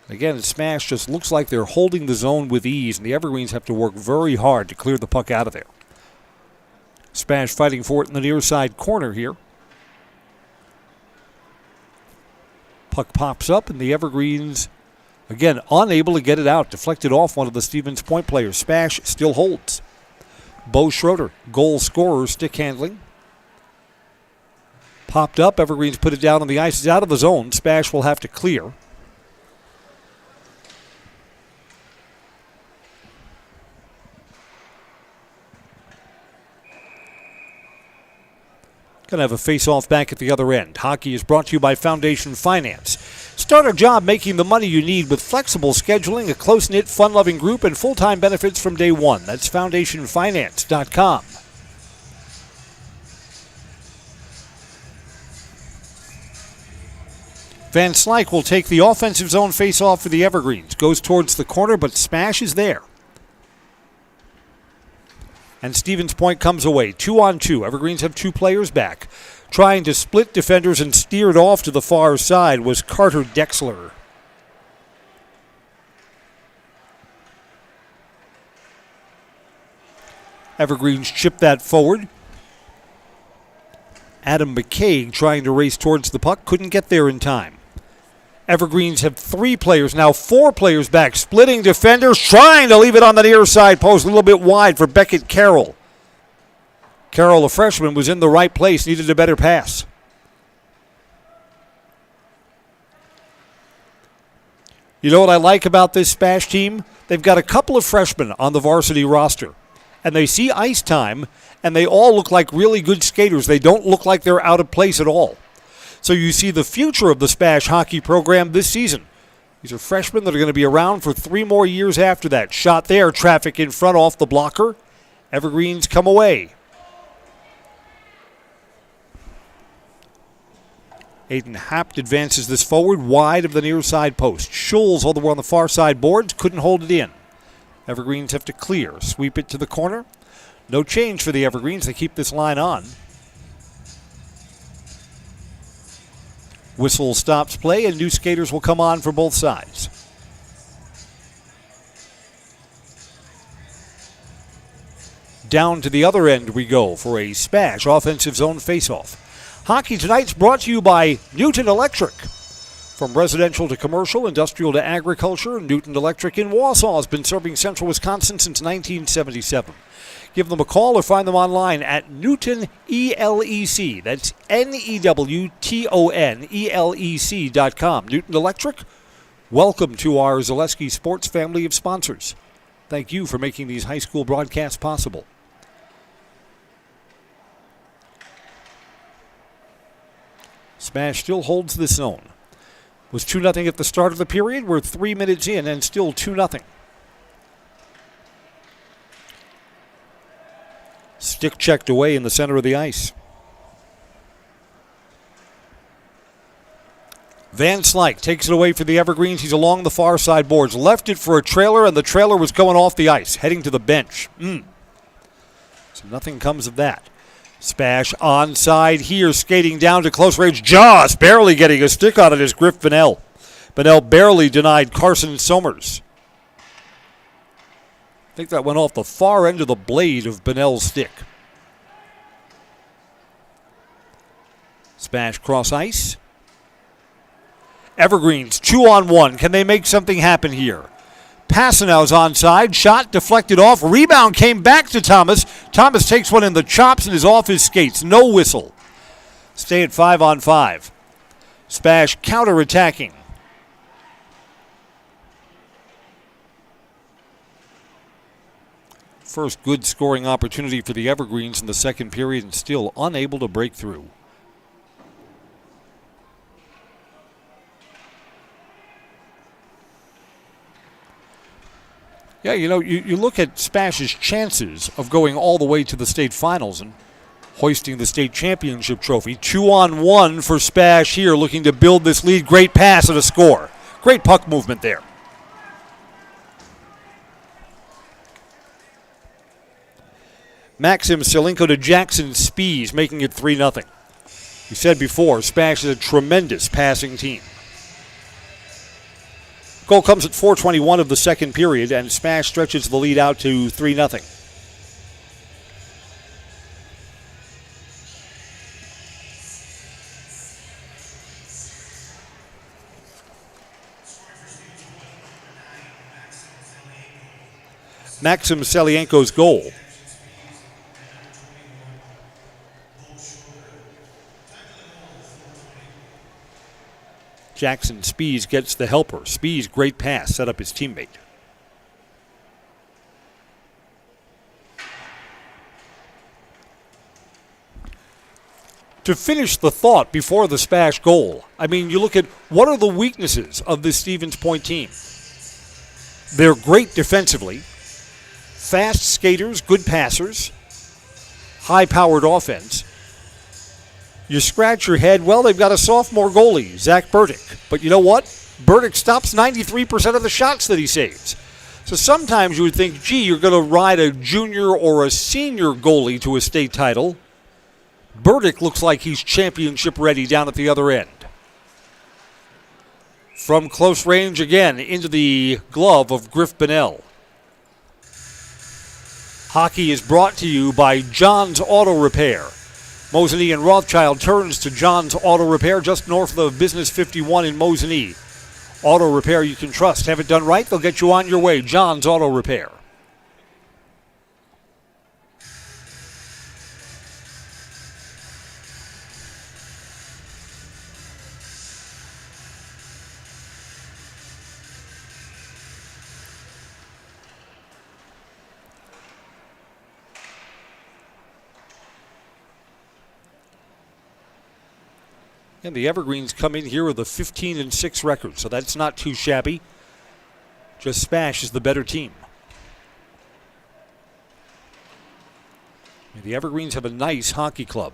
Again, SPASH just looks like they're holding the zone with ease, and the Evergreens have to work very hard to clear the puck out of there. SPASH fighting for it in the near side corner here. Puck pops up, and the Evergreens, again, unable to get it out. Deflected off one of the Stevens Point players. SPASH still holds. Bo Schroeder, goal scorer, stick handling. Popped up. Evergreens put it down on the ice. It's out of the zone. SPASH will have to clear. Going to have a face-off back at the other end. Hockey is brought to you by Foundation Finance. Start a job making the money you need with flexible scheduling, a close-knit, fun-loving group, and full-time benefits from day one. That's FoundationFinance.com. Van Slyke will take the offensive zone face-off for the Evergreens. Goes towards the corner, but SPASH is there. And Stevens Point comes away. 2-on-2. Evergreens have two players back. Trying to split defenders and steered off to the far side was Carter Dexler. Evergreens chip that forward. Adam McCaig trying to race towards the puck. Couldn't get there in time. Evergreens have three players, now four players back. Splitting defenders, trying to leave it on the near side post, a little bit wide for Beckett Carroll. Carroll, a freshman, was in the right place, needed a better pass. You know what I like about this SPASH team? They've got a couple of freshmen on the varsity roster, and they see ice time, and they all look like really good skaters. They don't look like they're out of place at all. So you see the future of the SPASH hockey program this season. These are freshmen that are going to be around for 3 more years after that. Shot there, traffic in front off the blocker. Evergreens come away. Aiden Hapt advances this forward wide of the near side post. Schulz all the way on the far side boards, couldn't hold it in. Evergreens have to clear, sweep it to the corner. No change for the Evergreens. They keep this line on. Whistle stops play, and new skaters will come on for both sides. Down to the other end we go for a SPASH offensive zone faceoff. Hockey tonight's brought to you by Newton Electric. From residential to commercial, industrial to agriculture, Newton Electric in Wausau has been serving central Wisconsin since 1977. Give them a call or find them online at Newton ELEC. That's NEWTONELEC.com. Newton Electric, welcome to our Zaleski Sports family of sponsors. Thank you for making these high school broadcasts possible. SPASH still holds the zone. Was 2-0 at the start of the period. We're 3 minutes in and still 2-0. Stick checked away in the center of the ice. Van Slyke takes it away for the Evergreens. He's along the far side boards. Left it for a trailer, and the trailer was going off the ice, heading to the bench. So nothing comes of that. SPASH onside here, skating down to close range. Just barely getting a stick on it is Griff Bunnell. Bunnell barely denied Carson Somers. I think that went off the far end of the blade of Bunnell's stick. SPASH cross ice. Evergreens 2-on-1. Can they make something happen here? Passanow's onside. Shot deflected off. Rebound came back to Thomas. Thomas takes one in the chops and is off his skates. No whistle. Stay at 5-on-5. SPASH counterattacking. First good scoring opportunity for the Evergreens in the second period and still unable to break through. Yeah, you know, you look at SPASH's chances of going all the way to the state finals and hoisting the state championship trophy. 2-on-1 for SPASH here, looking to build this lead. Great pass and a score. Great puck movement there. Maxim Selenko to Jackson Spies, making it 3-0. We said before, SPASH is a tremendous passing team. Goal comes at 4:21 of the second period, and SPASH stretches the lead out to 3-0. Maxim Selienko's goal. Jackson Spies gets the helper. Spies, great pass, set up his teammate. To finish the thought before the SPASH goal, I mean, you look at what are the weaknesses of this Stevens Point team. They're great defensively, fast skaters, good passers, high-powered offense. You scratch your head, well, they've got a sophomore goalie, Zach Burdick. But you know what? Burdick stops 93% of the shots that he saves. So sometimes you would think, gee, you're going to ride a junior or a senior goalie to a state title. Burdick looks like he's championship ready down at the other end. From close range again into the glove of Griff Bunnell. Hockey is brought to you by John's Auto Repair. Mosinee and Rothschild turns to John's Auto Repair just north of Business 51 in Mosinee. Auto repair you can trust. Have it done right, they'll get you on your way. John's Auto Repair. And the Evergreens come in here with a 15-6 record, so that's not too shabby. Just SPASH is the better team. And the Evergreens have a nice hockey club.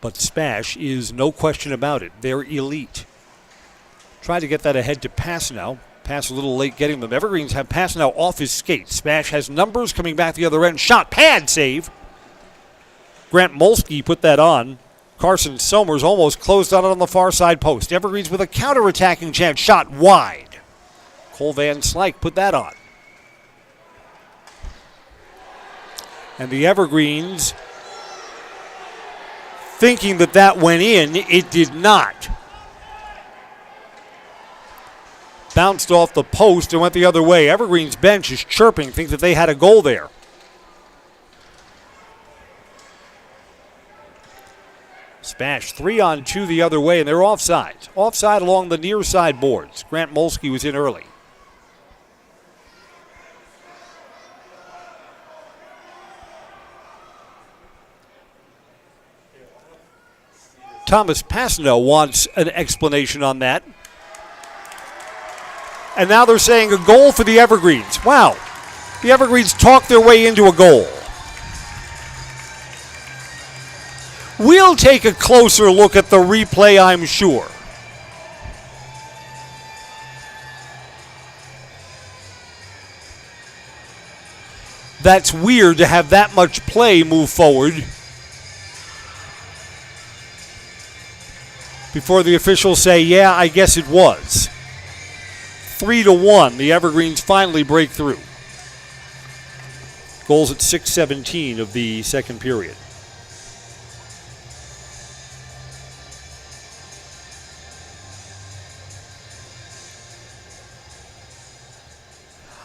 But SPASH is no question about it. They're elite. Try to get that ahead to Passanau. Pass a little late getting them. Evergreens have pass now off his skate. Spash has numbers coming back the other end. Shot, pad, save. Grant Molsky put that on. Carson Somers almost closed on it on the far side post. Evergreens with a counterattacking chance. Shot wide. Cole Van Slyke put that on. And the Evergreens, thinking that that went in, it did not. Bounced off the post and went the other way. Evergreen's bench is chirping, think that they had a goal there. Spash 3-on-2 the other way, and they're offside. Offside along the near side boards. Grant Molsky was in early. Thomas Passano wants an explanation on that. And now they're saying a goal for the Evergreens. Wow. The Evergreens talked their way into a goal. We'll take a closer look at the replay, I'm sure. That's weird to have that much play move forward before the officials say, yeah, I guess it was. 3-1, the Evergreens finally break through. Goals at 6:17 of the second period.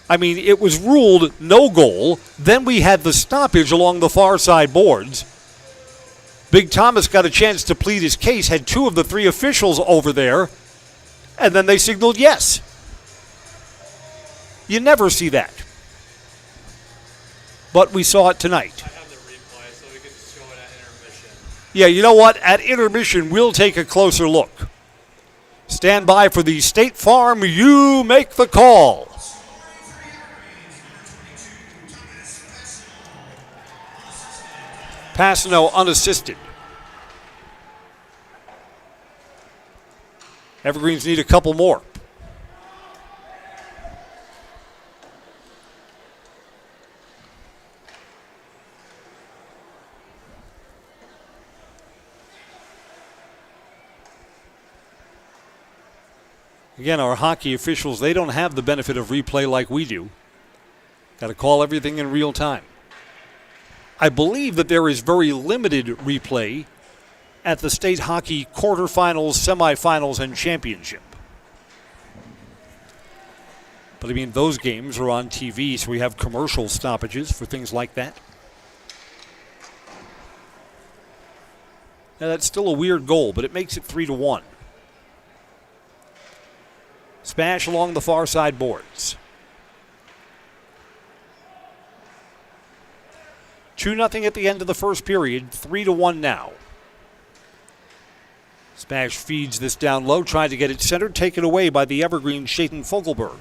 I mean, it was ruled no goal. Then we had the stoppage along the far side boards. Big Thomas got a chance to plead his case, had two of the three officials over there, and then they signaled yes. You never see that. But we saw it tonight. I have the replay, so we can show it at intermission. Yeah, you know what? At intermission, we'll take a closer look. Stand by for the State Farm You Make the Call. Passano unassisted. Evergreens need a couple more. Again, our hockey officials, they don't have the benefit of replay like we do. Got to call everything in real time. I believe that there is very limited replay at the state hockey quarterfinals, semifinals, and championship. But I mean, those games are on TV, so we have commercial stoppages for things like that. Now, that's still a weird goal, but it makes it 3-1. Spash along the far side boards. 2-0 at the end of the first period, 3-1 now. Spash feeds this down low, trying to get it centered, taken away by the Evergreen Shaden Fogelberg.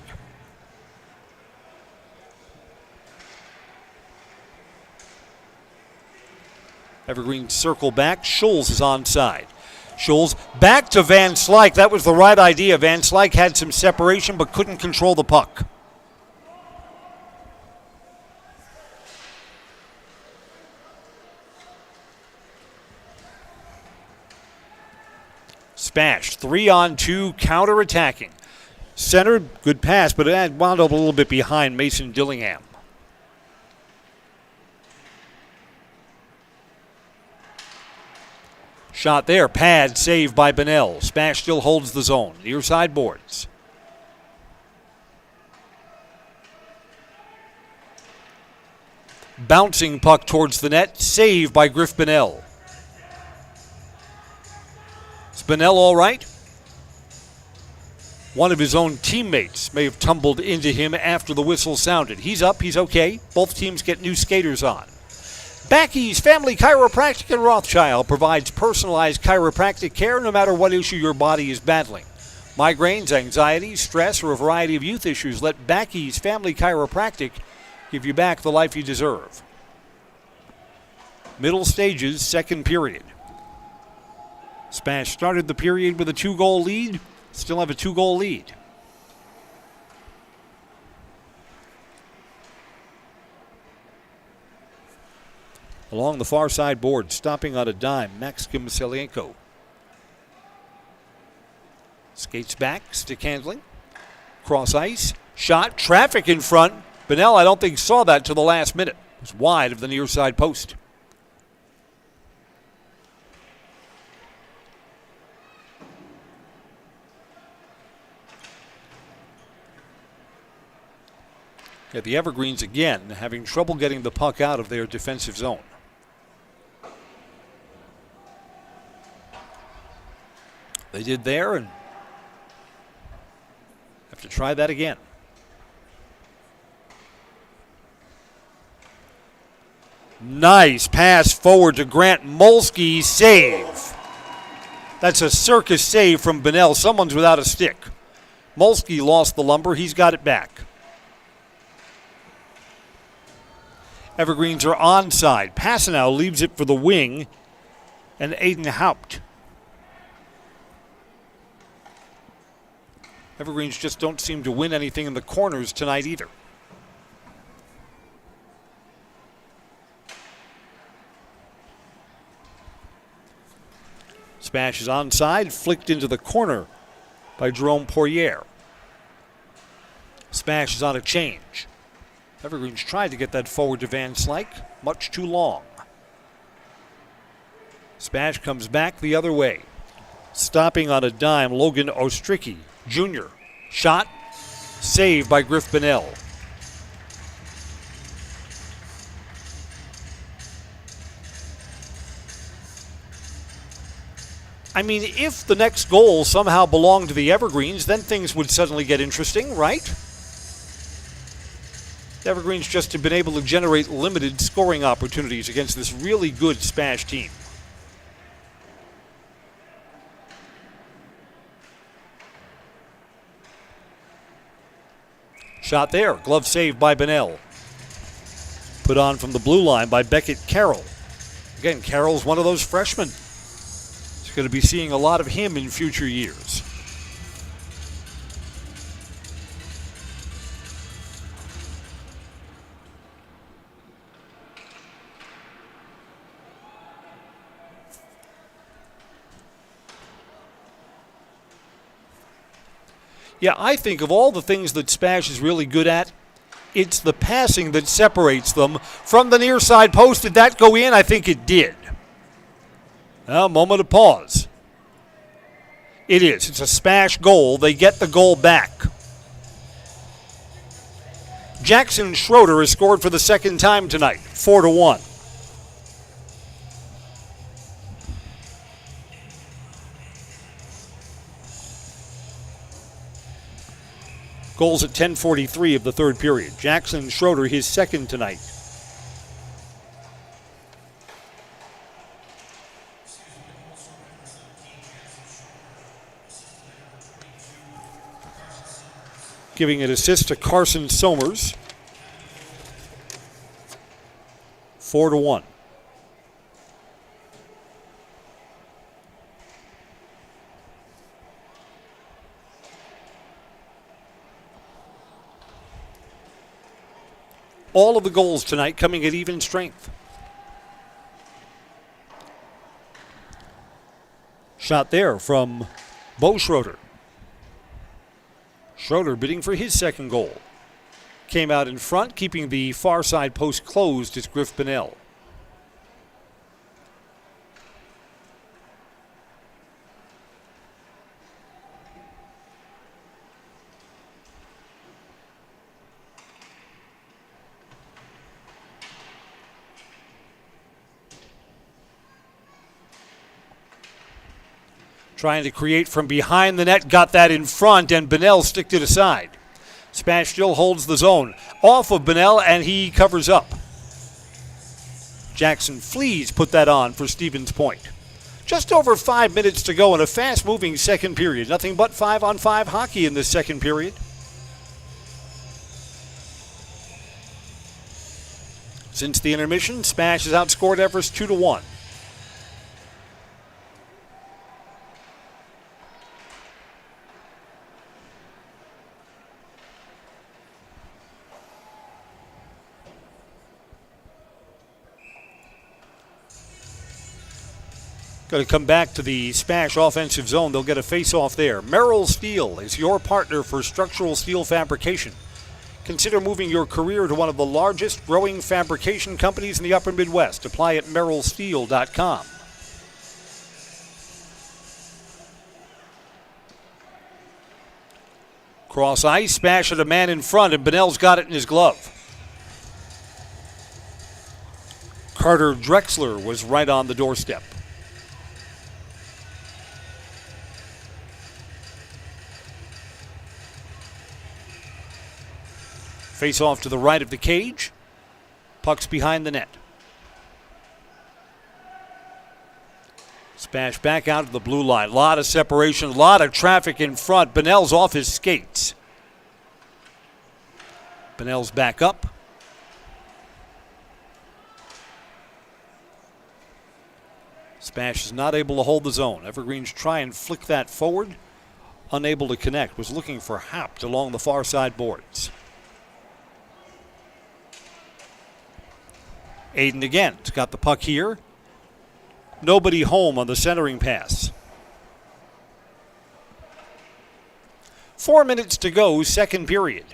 Evergreen circle back, Schulz is onside. Schulz back to Van Slyke. That was the right idea. Van Slyke had some separation but couldn't control the puck. Spash, 3-on-2, counter-attacking. Centered, good pass, but it wound up a little bit behind Mason Dillingham. Shot there, pad, saved by Bennell. Spash still holds the zone, near side boards. Bouncing puck towards the net, saved by Griff Bennell. Is Bennell all right? One of his own teammates may have tumbled into him after the whistle sounded. He's up, he's okay. Both teams get new skaters on. Backey's Family Chiropractic in Rothschild provides personalized chiropractic care no matter what issue your body is battling. Migraines, anxiety, stress, or a variety of youth issues, let Backey's Family Chiropractic give you back the life you deserve. Middle stages, second period. Spash started the period with a 2-goal lead, still have a 2-goal lead. Along the far side board, stopping on a dime, Maxim Selienko. Skates back, stick handling. Cross ice, shot, traffic in front. Bunnell, I don't think, saw that till the last minute. It was wide of the near side post. Yeah, the Evergreens again having trouble getting the puck out of their defensive zone. They did there and have to try that again. Nice pass forward to Grant Molsky. Save. That's a circus save from Bunnell. Someone's without a stick. Molsky lost the lumber. He's got it back. Evergreens are onside. Passanow leaves it for the wing and Aiden Haupt. Evergreens just don't seem to win anything in the corners tonight either. Spash is onside, flicked into the corner by Jerome Poirier. Spash is on a change. Evergreens tried to get that forward to Van Slyke, much too long. Spash comes back the other way. Stopping on a dime, Logan Ostricki Jr. Shot, saved by Griff Bunnell. I mean, if the next goal somehow belonged to the Evergreens, then things would suddenly get interesting, right? The Evergreens just have been able to generate limited scoring opportunities against this really good Spash team. Shot there, glove save by Bunnell. Put on from the blue line by Beckett Carroll. Again, Carroll's one of those freshmen. He's going to be seeing a lot of him in future years. Yeah, I think of all the things that Spash is really good at, it's the passing that separates them from the near side post. Did that go in? I think it did. A moment of pause. It is. It's a Spash goal. They get the goal back. Jackson Schroeder has scored for the second time tonight, 4-1. Goals at 10:43 of the third period. Jackson Schroeder, his second tonight. Giving an assist to Carson Somers. 4-1. All of the goals tonight coming at even strength. Shot there from Bo Schroeder. Schroeder bidding for his second goal. Came out in front, keeping the far side post closed is Griff Bunnell. Trying to create from behind the net, got that in front, and Bunnell sticked it aside. Spash still holds the zone. Off of Bunnell, and he covers up. Jackson Flees put that on for Stevens Point. Just over 5 minutes to go in a fast-moving second period. Nothing but 5-on-5 hockey in this second period. Since the intermission, Spash has outscored Everest 2-1. Going to come back to the SPASH offensive zone. They'll get a face-off there. Merrill Steel is your partner for structural steel fabrication. Consider moving your career to one of the largest growing fabrication companies in the upper Midwest. Apply at merrillsteel.com. Cross ice, SPASH at a man in front, and Bunnell's got it in his glove. Carter Drexler was right on the doorstep. Face off to the right of the cage. Puck's behind the net. SPASH back out to the blue line. A lot of separation, a lot of traffic in front. Bunnell's off his skates. Bunnell's back up. SPASH is not able to hold the zone. Evergreens try and flick that forward. Unable to connect. Was looking for Hapt along the far side boards. Aiden again. He's got the puck here. Nobody home on the centering pass. 4 minutes to go, second period.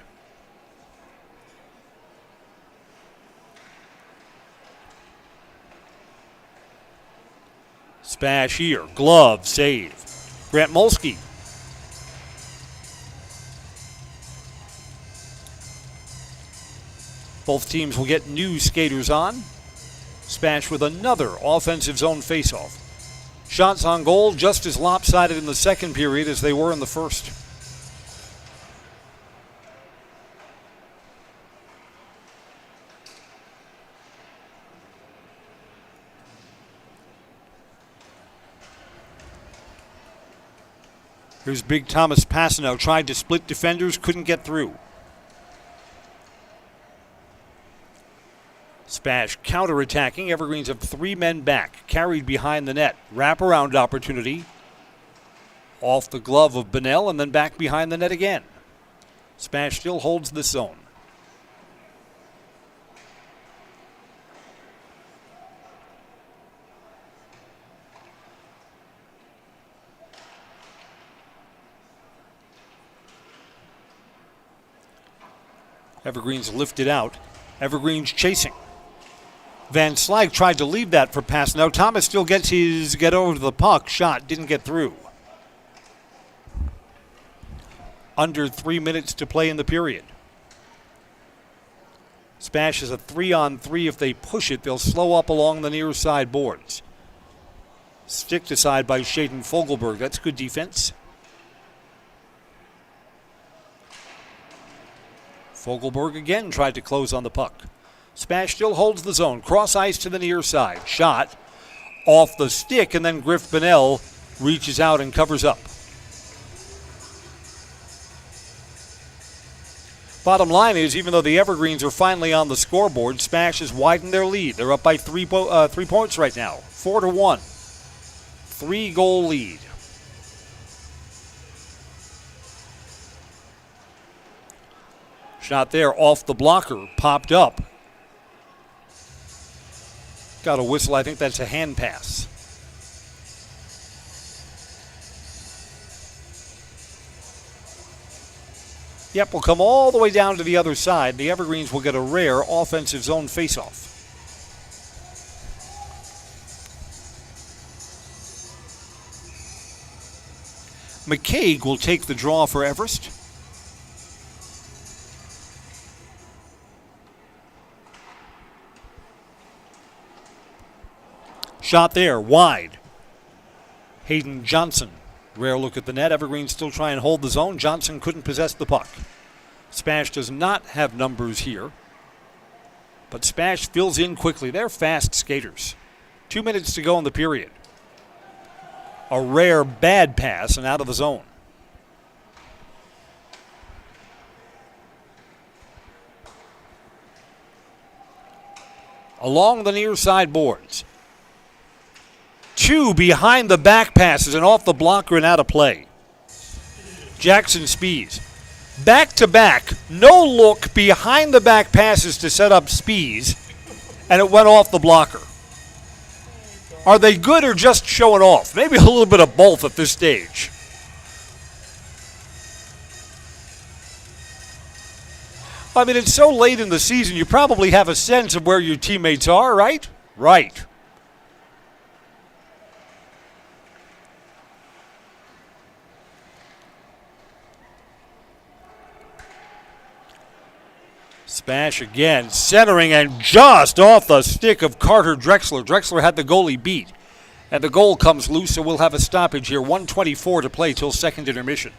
SPASH here. Glove save. Grant Molsky. Both teams will get new skaters on. SPASH with another offensive zone faceoff. Shots on goal just as lopsided in the second period as they were in the first. Here's Big Thomas Passano. Tried to split defenders, couldn't get through. SPASH counterattacking. Evergreens have 3 men back. Carried behind the net. Wraparound opportunity. Off the glove of Bunnell and then back behind the net again. SPASH still holds the zone. Evergreens lifted out. Evergreens chasing. Van Slyke tried to leave that for pass. Now Thomas still gets his get over to the puck. Shot didn't get through. Under 3 minutes to play in the period. SPASH is a 3-on-3. If they push it, they'll slow up along the near side boards. Sticked aside by Shaden Fogelberg. That's good defense. Fogelberg again tried to close on the puck. SPASH still holds the zone. Cross ice to the near side. Shot off the stick, and then Griff Bunnell reaches out and covers up. Bottom line is, even though the Evergreens are finally on the scoreboard, SPASH has widened their lead. They're up by 3 points right now. 4-1. 3-goal lead. Shot there off the blocker, popped up. Got a whistle. I think that's a hand pass. Yep, we'll come all the way down to the other side. The Evergreens will get a rare offensive zone faceoff. McCaig will take the draw for Everest. Shot there, wide. Hayden Johnson. Rare look at the net. Evergreen still try and hold the zone. Johnson couldn't possess the puck. SPASH does not have numbers here. But SPASH fills in quickly. They're fast skaters. 2 minutes to go in the period. A rare bad pass and out of the zone. Along the near side boards. 2 behind the back passes and off the blocker and out of play. Jackson Spees. Back to back, no look behind the back passes to set up Spees, and it went off the blocker. Are they good or just showing off? Maybe a little bit of both at this stage. I mean, it's so late in the season, you probably have a sense of where your teammates are, right? Right. SPASH again, centering and just off the stick of Carter Drexler. Drexler had the goalie beat, and the goal comes loose, so we'll have a stoppage here. 1:24 to play till second intermission.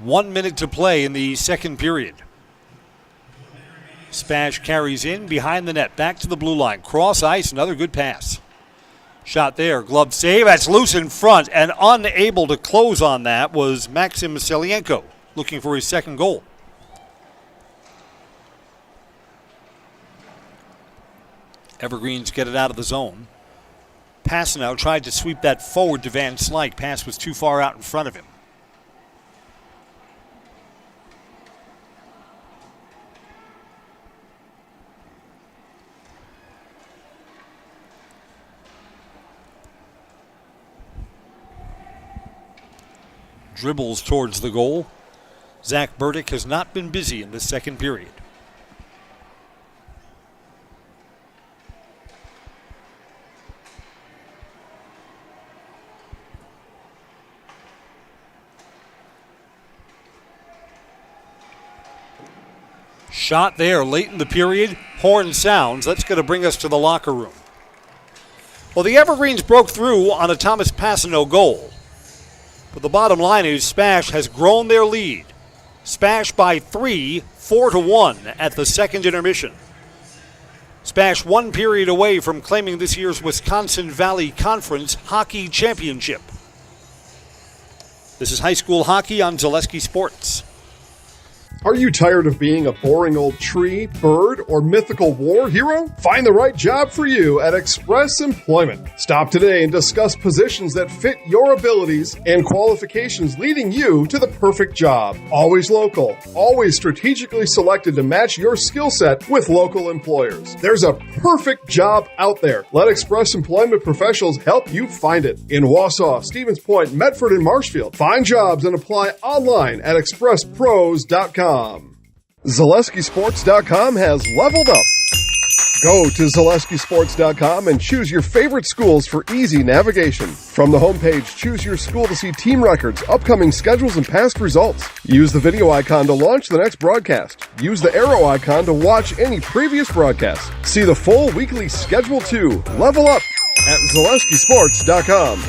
One minute to play in the second period. SPASH carries in behind the net, back to the blue line. Cross ice, another good pass. Shot there, glove save. That's loose in front, and unable to close on that was Maxim Selienko, looking for his second goal. Evergreens get it out of the zone. Passanow tried to sweep that forward to Van Slyke. Pass was too far out in front of him. Dribbles towards the goal. Zach Burdick has not been busy in the second period. Shot there late in the period. Horn sounds. That's going to bring us to the locker room. Well, the Evergreens broke through on a Thomas Passano goal. But the bottom line is SPASH has grown their lead. SPASH by 3, 4-1 at the second intermission. SPASH 1 period away from claiming this year's Wisconsin Valley Conference Hockey Championship. This is high school hockey on Zaleski Sports. Are you tired of being a boring old tree, bird, or mythical war hero? Find the right job for you at Express Employment. Stop today and discuss positions that fit your abilities and qualifications, leading you to the perfect job. Always local, always strategically selected to match your skill set with local employers. There's a perfect job out there. Let Express Employment professionals help you find it. In Wausau, Stevens Point, Medford, and Marshfield. Find jobs and apply online at expresspros.com. ZaleskiSports.com has leveled up. Go to ZaleskiSports.com and choose your favorite schools for easy navigation. From the homepage, choose your school to see team records, upcoming schedules, and past results. Use the video icon to launch the next broadcast. Use the arrow icon to watch any previous broadcasts. See the full weekly schedule too. Level up at ZaleskiSports.com.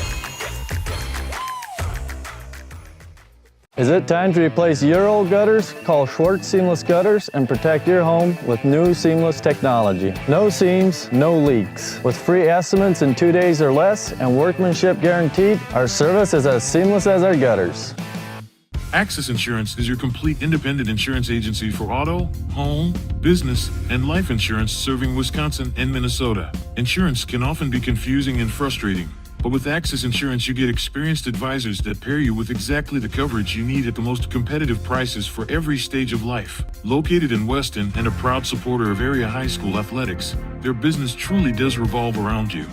Is it time to replace your old gutters? Call Schwartz Seamless Gutters and protect your home with new seamless technology. No seams, no leaks. With free estimates in 2 days or less and workmanship guaranteed, our service is as seamless as our gutters. Access Insurance is your complete independent insurance agency for auto, home, business, and life insurance serving Wisconsin and Minnesota. Insurance can often be confusing and frustrating. But with Access Insurance, you get experienced advisors that pair you with exactly the coverage you need at the most competitive prices for every stage of life. Located in Weston and a proud supporter of area high school athletics, their business truly does revolve around you.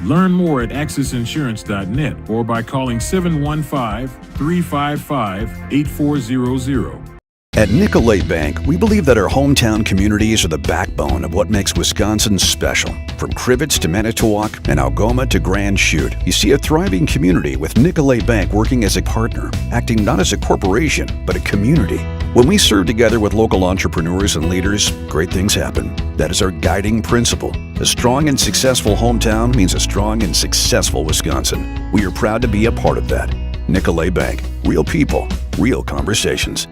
Learn more at accessinsurance.net or by calling 715-355-8400. At Nicolay Bank, we believe that our hometown communities are the backbone of what makes Wisconsin special. From Crivets to Manitowoc and Algoma to Grand Chute, you see a thriving community with Nicolay Bank working as a partner, acting not as a corporation, but a community. When we serve together with local entrepreneurs and leaders, great things happen. That is our guiding principle. A strong and successful hometown means a strong and successful Wisconsin. We are proud to be a part of that. Nicolay Bank. Real people, real conversations.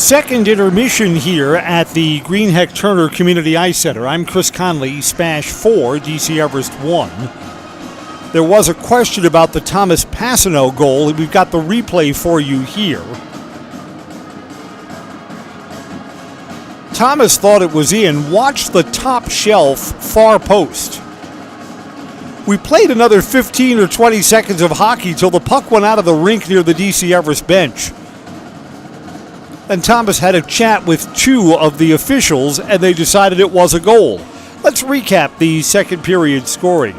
Second intermission here at the Greenheck Turner Community Ice Center. I'm Chris Conley, SPASH 4, DC Everest 1. There was a question about the Thomas Passano goal, and we've got the replay for you here. Thomas thought it was in. Watch the top shelf far post. We played another 15 or 20 seconds of hockey till the puck went out of the rink near the DC Everest bench. And Thomas had a chat with two of the officials, and they decided it was a goal. Let's recap the second period scoring.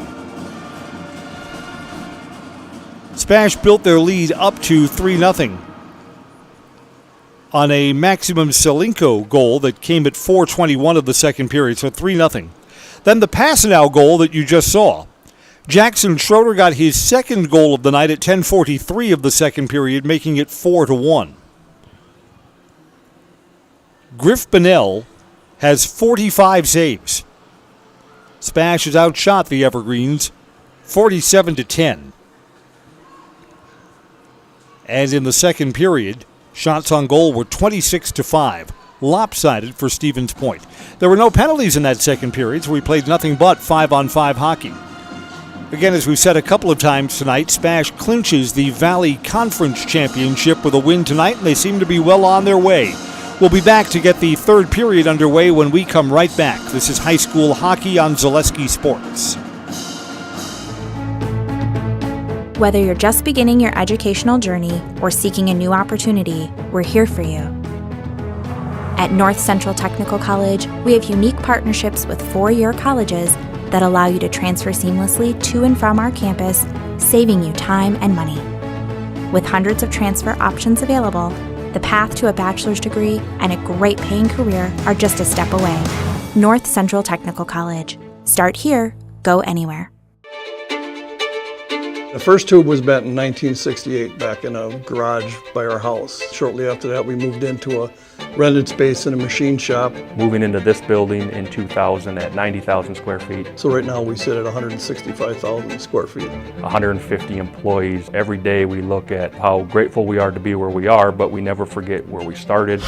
SPASH built their lead up to 3-0 on a Maximum Selinko goal that came at 4:21 of the second period, so 3-0. Then the Passanow goal that you just saw. Jackson Schroeder got his second goal of the night at 10:43 of the second period, making it 4-1. Griff Bonnell has 45 saves. SPASH has outshot the Evergreens 47-10. And in the second period, shots on goal were 26-5, lopsided for Stevens Point. There were no penalties in that second period, so we played nothing but 5-on-5 hockey. Again, as we've said a couple of times tonight, SPASH clinches the Valley Conference Championship with a win tonight, and they seem to be well on their way. We'll be back to get the third period underway when we come right back. This is high school hockey on Zaleski Sports. Whether you're just beginning your educational journey or seeking a new opportunity, we're here for you. At North Central Technical College, we have unique partnerships with four-year colleges that allow you to transfer seamlessly to and from our campus, saving you time and money. With hundreds of transfer options available, the path to a bachelor's degree and a great paying career are just a step away. North Central Technical College. Start here, go anywhere. The first tube was bent in 1968 back in a garage by our house. Shortly after that, we moved into a rented space in a machine shop. Moving into this building in 2000 at 90,000 square feet. So right now we sit at 165,000 square feet. 150 employees. Every day we look at how grateful we are to be where we are, but we never forget where we started.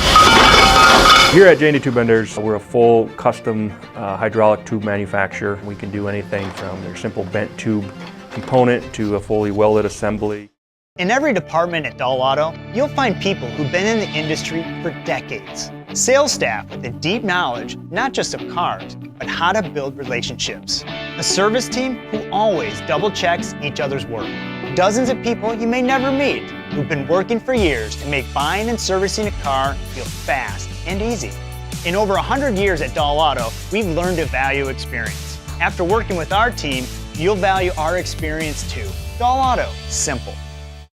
Here at J&D Tube Benders, we're a full custom hydraulic tube manufacturer. We can do anything from your simple bent tube component to a fully welded assembly. In every department at Dahl Auto, you'll find people who've been in the industry for decades. Sales staff with a deep knowledge, not just of cars, but how to build relationships. A service team who always double checks each other's work. Dozens of people you may never meet who've been working for years to make buying and servicing a car feel fast and easy. In over 100 years at Dahl Auto, we've learned to value experience. After working with our team, you'll value our experience too. Dahl Auto, simple.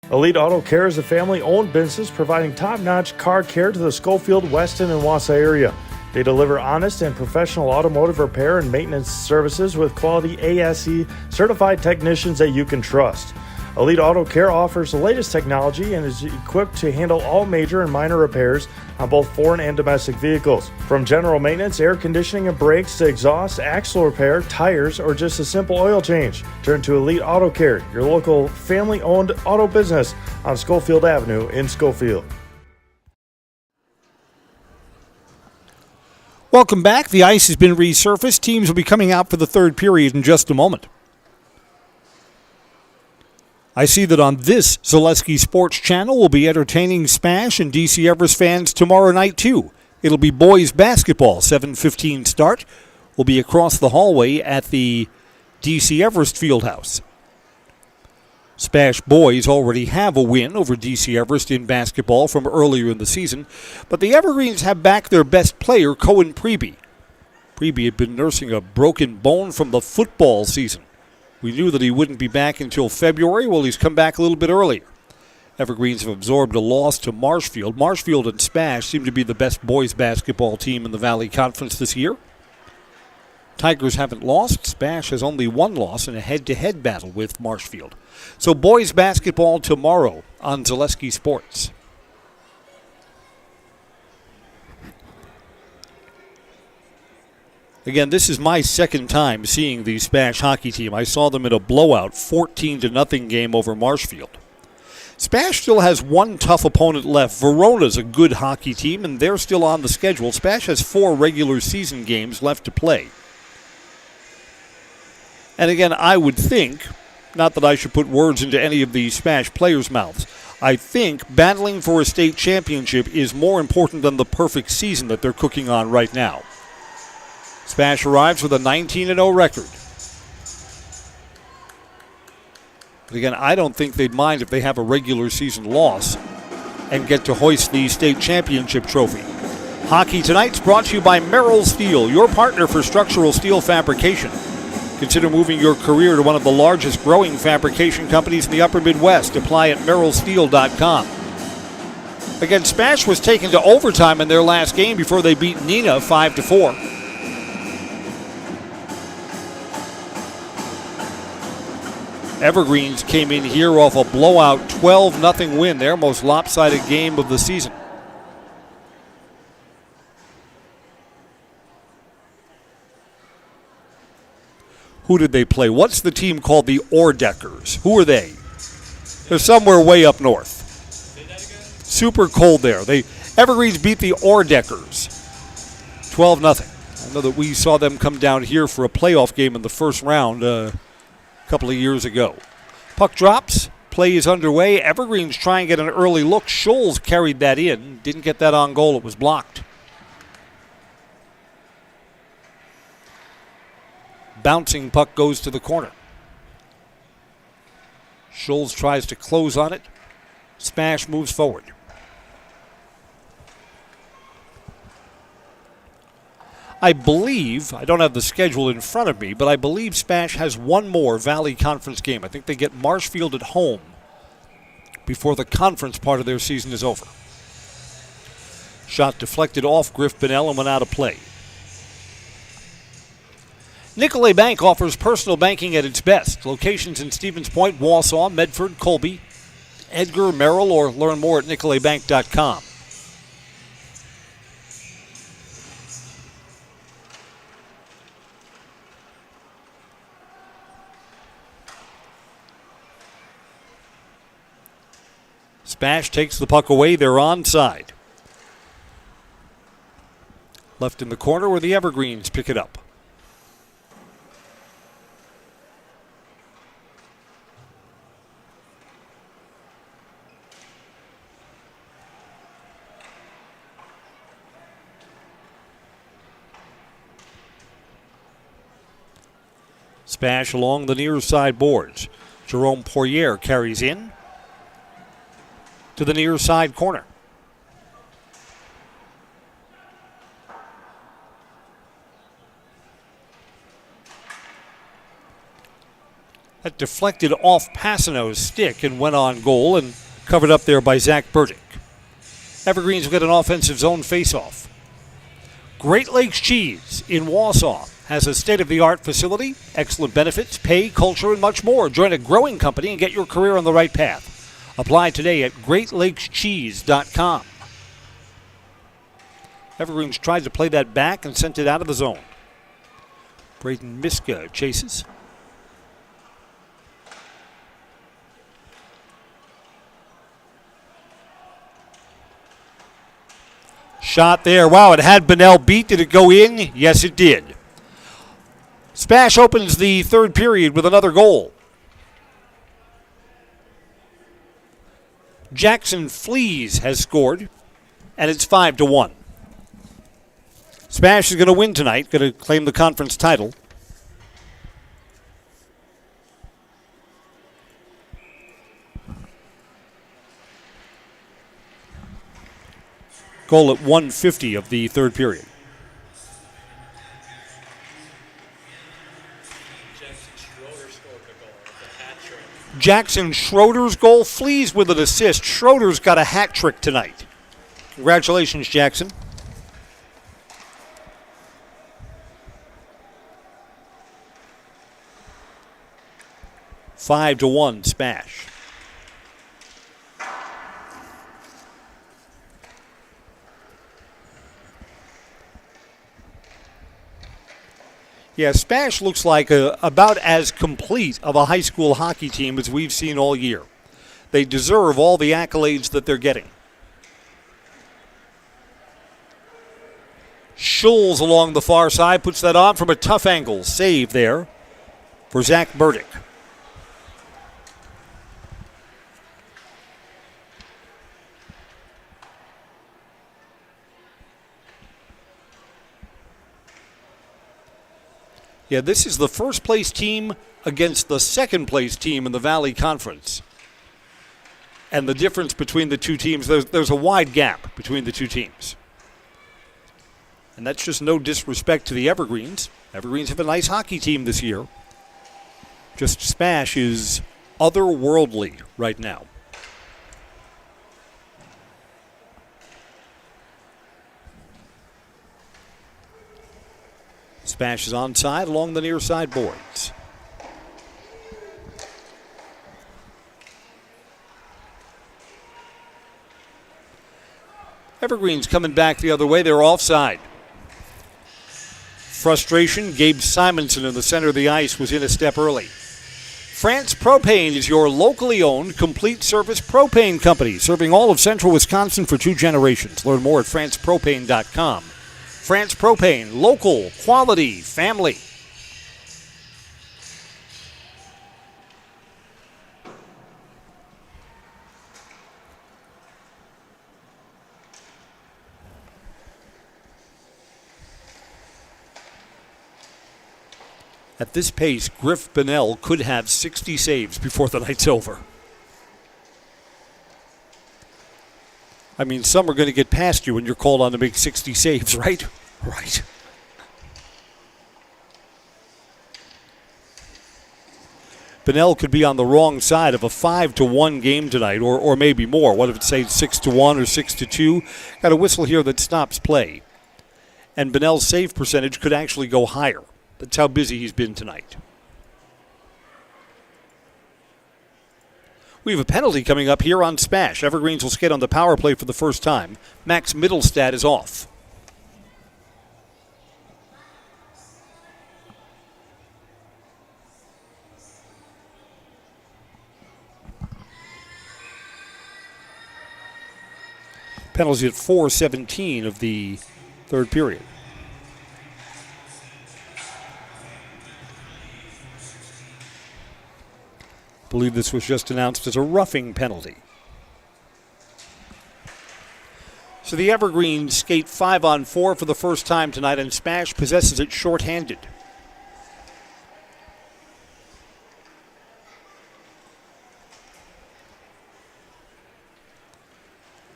Elite Auto Care is a family-owned business providing top-notch car care to the Schofield, Weston, and Wausau area. They deliver honest and professional automotive repair and maintenance services with quality ASE certified technicians that you can trust. Elite Auto Care offers the latest technology and is equipped to handle all major and minor repairs on both foreign and domestic vehicles. From general maintenance, air conditioning and brakes to exhaust, axle repair, tires, or just a simple oil change. Turn to Elite Auto Care, your local family-owned auto business on Schofield Avenue in Schofield. Welcome back. The ice has been resurfaced. Teams will be coming out for the third period in just a moment. I see that on this Zaleski Sports Channel we'll be entertaining SPASH and DC Everest fans tomorrow night too. It'll be boys basketball, 7:15 start. We'll be across the hallway at the DC Everest Fieldhouse. SPASH boys already have a win over DC Everest in basketball from earlier in the season, but the Evergreens have back their best player, Cohen Preby. Preby had been nursing a broken bone from the football season. We knew that he wouldn't be back until February. Well, he's come back a little bit earlier. Evergreens have absorbed a loss to Marshfield. Marshfield and SPASH seem to be the best boys basketball team in the Valley Conference this year. Tigers haven't lost. SPASH has only one loss in a head-to-head battle with Marshfield. So boys basketball tomorrow on Zaleski Sports. Again, this is my second time seeing the SPASH hockey team. I saw them in a blowout 14-0 game over Marshfield. SPASH still has one tough opponent left. Verona's a good hockey team, and they're still on the schedule. SPASH has 4 regular season games left to play. And again, I would think, not that I should put words into any of the SPASH players' mouths, I think battling for a state championship is more important than the perfect season that they're cooking on right now. SPASH arrives with a 19-0 record. But again, I don't think they'd mind if they have a regular season loss and get to hoist the state championship trophy. Hockey Tonight's brought to you by Merrill Steel, your partner for structural steel fabrication. Consider moving your career to one of the largest growing fabrication companies in the upper Midwest. Apply at merrillsteel.com. Again, SPASH was taken to overtime in their last game before they beat Neenah 5-4. Evergreens came in here off a blowout 12-0 win, their most lopsided game of the season. Who did they play? What's the team called? The Ordeckers. Who are they? They're somewhere way up north. Super cold there. Evergreens beat the Ordeckers 12-0. I know that we saw them come down here for a playoff game in the first round a couple of years ago. Puck drops. Play is underway. Evergreens try and get an early look. Scholes carried that in. Didn't get that on goal. It was blocked. Bouncing puck goes to the corner. Scholes tries to close on it. SPASH moves forward. I believe, I don't have the schedule in front of me, but I believe SPASH has one more Valley Conference game. I think they get Marshfield at home before the conference part of their season is over. Shot deflected off Griff Bonnell and went out of play. Nicolet Bank offers personal banking at its best. Locations in Stevens Point, Wausau, Medford, Colby, Edgar, Merrill, or learn more at nicoletbank.com. SPASH takes the puck away. They're onside. Left in the corner where the Evergreens pick it up. SPASH along the near side boards. Jerome Poirier carries in to the near side corner. That deflected off Passano's stick and went on goal and covered up there by Zach Burdick. Evergreens will get an offensive zone faceoff. Great Lakes Cheese in Wausau has a state-of-the-art facility, excellent benefits, pay, culture, and much more. Join a growing company and get your career on the right path. Apply today at greatlakescheese.com. Evergreens tried to play that back and sent it out of the zone. Braden Miska chases. Shot there. Wow, it had Bonnell beat. Did it go in? Yes, it did. SPASH opens the third period with another goal. Jackson Flees has scored, and it's 5-1. SPASH is going to win tonight, going to claim the conference title. Goal at 1:50 of the third period. Jackson Schroeder's goal. Flees with an assist. Schroeder's got a hat trick tonight. Congratulations, Jackson. Five to 1 SPASH. Yeah, SPASH looks like about as complete of a high school hockey team as we've seen all year. They deserve all the accolades that they're getting. Schulz along the far side puts that on from a tough angle. Save there for Zach Burdick. Yeah, this is the first place team against the second place team in the Valley Conference. And the difference between the two teams, there's a wide gap between the two teams. And that's just no disrespect to the Evergreens. Evergreens have a nice hockey team this year. Just SPASH is otherworldly right now. SPASH is onside along the near side boards. Evergreens coming back the other way. They're offside. Frustration. Gabe Simonson in the center of the ice was in a step early. France Propane is your locally owned complete service propane company, serving all of central Wisconsin for 2 generations. Learn more at francepropane.com. France Propane, local, quality, family. At this pace, Griff Bonnell could have 60 saves before the night's over. I mean, some are going to get past you when you're called on to make 60 saves, right? Right. Bonnell could be on the wrong side of a 5-1 game tonight, or maybe more. What if it say 6-1 or 6-2? Got a whistle here that stops play. And Bonnell's save percentage could actually go higher. That's how busy he's been tonight. We have a penalty coming up here on SPASH. Evergreens will skate on the power play for the first time. Max Mittelstadt is off. Penalty at 4:17 of the third period. I believe this was just announced as a roughing penalty. So the Evergreens skate 5-on-4 for the first time tonight, and SPASH possesses it shorthanded.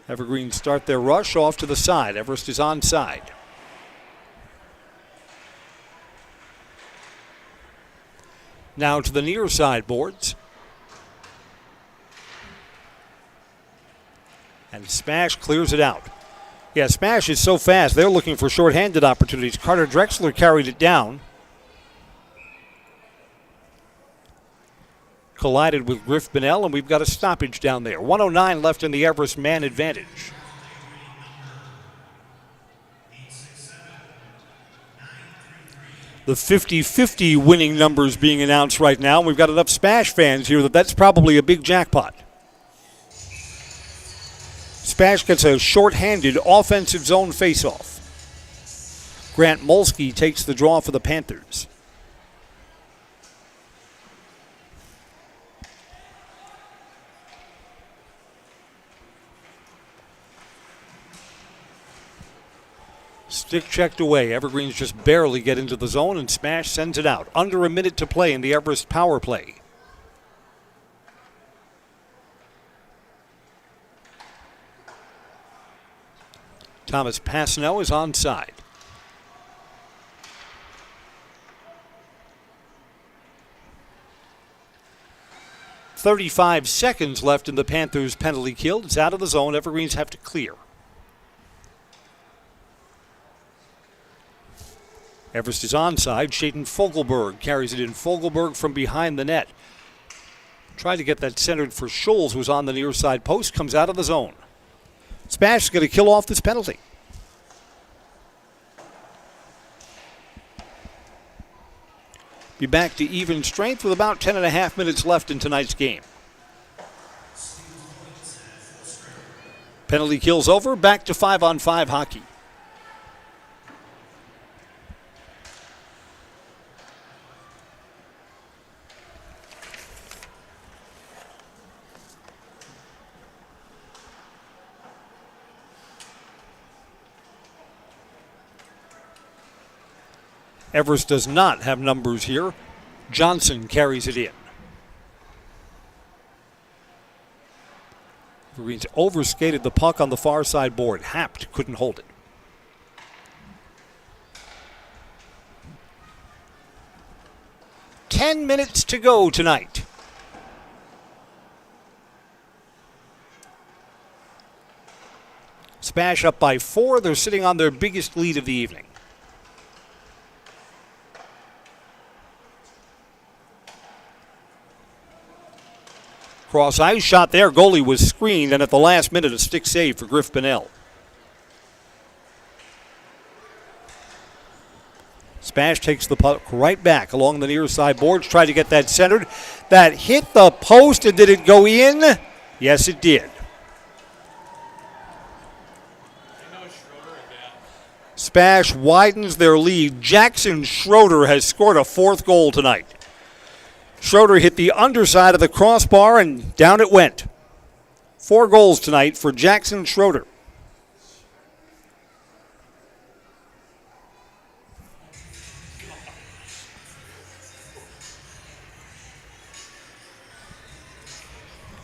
Evergreens start their rush off to the side. Everest is onside. Now to the near side boards. And SPASH clears it out. Yeah, SPASH is so fast, they're looking for shorthanded opportunities. Carter Drexler carried it down. Collided with Griff Bonnell, and we've got a stoppage down there. 1:09 left in the Everest man advantage. The 50-50 winning numbers being announced right now. We've got enough SPASH fans here that's probably a big jackpot. SPASH gets a shorthanded offensive zone faceoff. Grant Molsky takes the draw for the Panthers. Stick checked away. Evergreens just barely get into the zone, and SPASH sends it out. Under a minute to play in the Everest power play. Thomas Pasno is onside. .35 seconds left in the Panthers' penalty kill. It's out of the zone. Evergreens have to clear. Everest is onside. Shaden Fogelberg carries it in. Fogelberg from behind the net. Tried to get that centered for Schulz, who's on the near side post. Comes out of the zone. SPASH is going to kill off this penalty. Be back to even strength with about 10.5 minutes left in tonight's game. Penalty kills over, back to 5-on-5 hockey. Everest does not have numbers here. Johnson carries it in. Greens overskated the puck on the far side board. Hapt couldn't hold it. "10 minutes to go tonight. SPASH up by 4. They're sitting on their biggest lead of the evening. Cross ice shot there. Goalie was screened, and at the last minute, a stick save for Griff Pinnell. SPASH takes the puck right back along the near side boards. Tried to get that centered. That hit the post, and did it go in? Yes, it did. SPASH widens their lead. Jackson Schroeder has scored a 4th goal tonight. Schroeder hit the underside of the crossbar, and down it went. 4 goals tonight for Jackson Schroeder.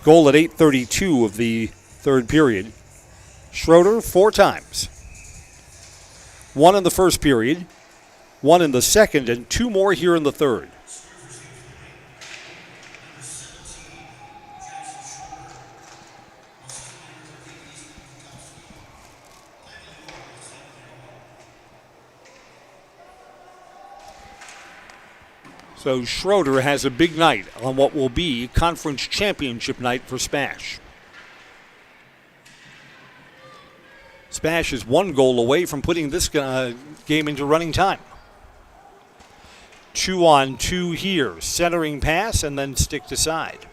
Goal at 8:32 of the third period. Schroeder 4 times. 1 in the first period, 1 in the second, and 2 more here in the third. So Schroeder has a big night on what will be conference championship night for SPASH. SPASH is 1 goal away from putting this game into running time. 2-on-2 here. Centering pass and then stick to side.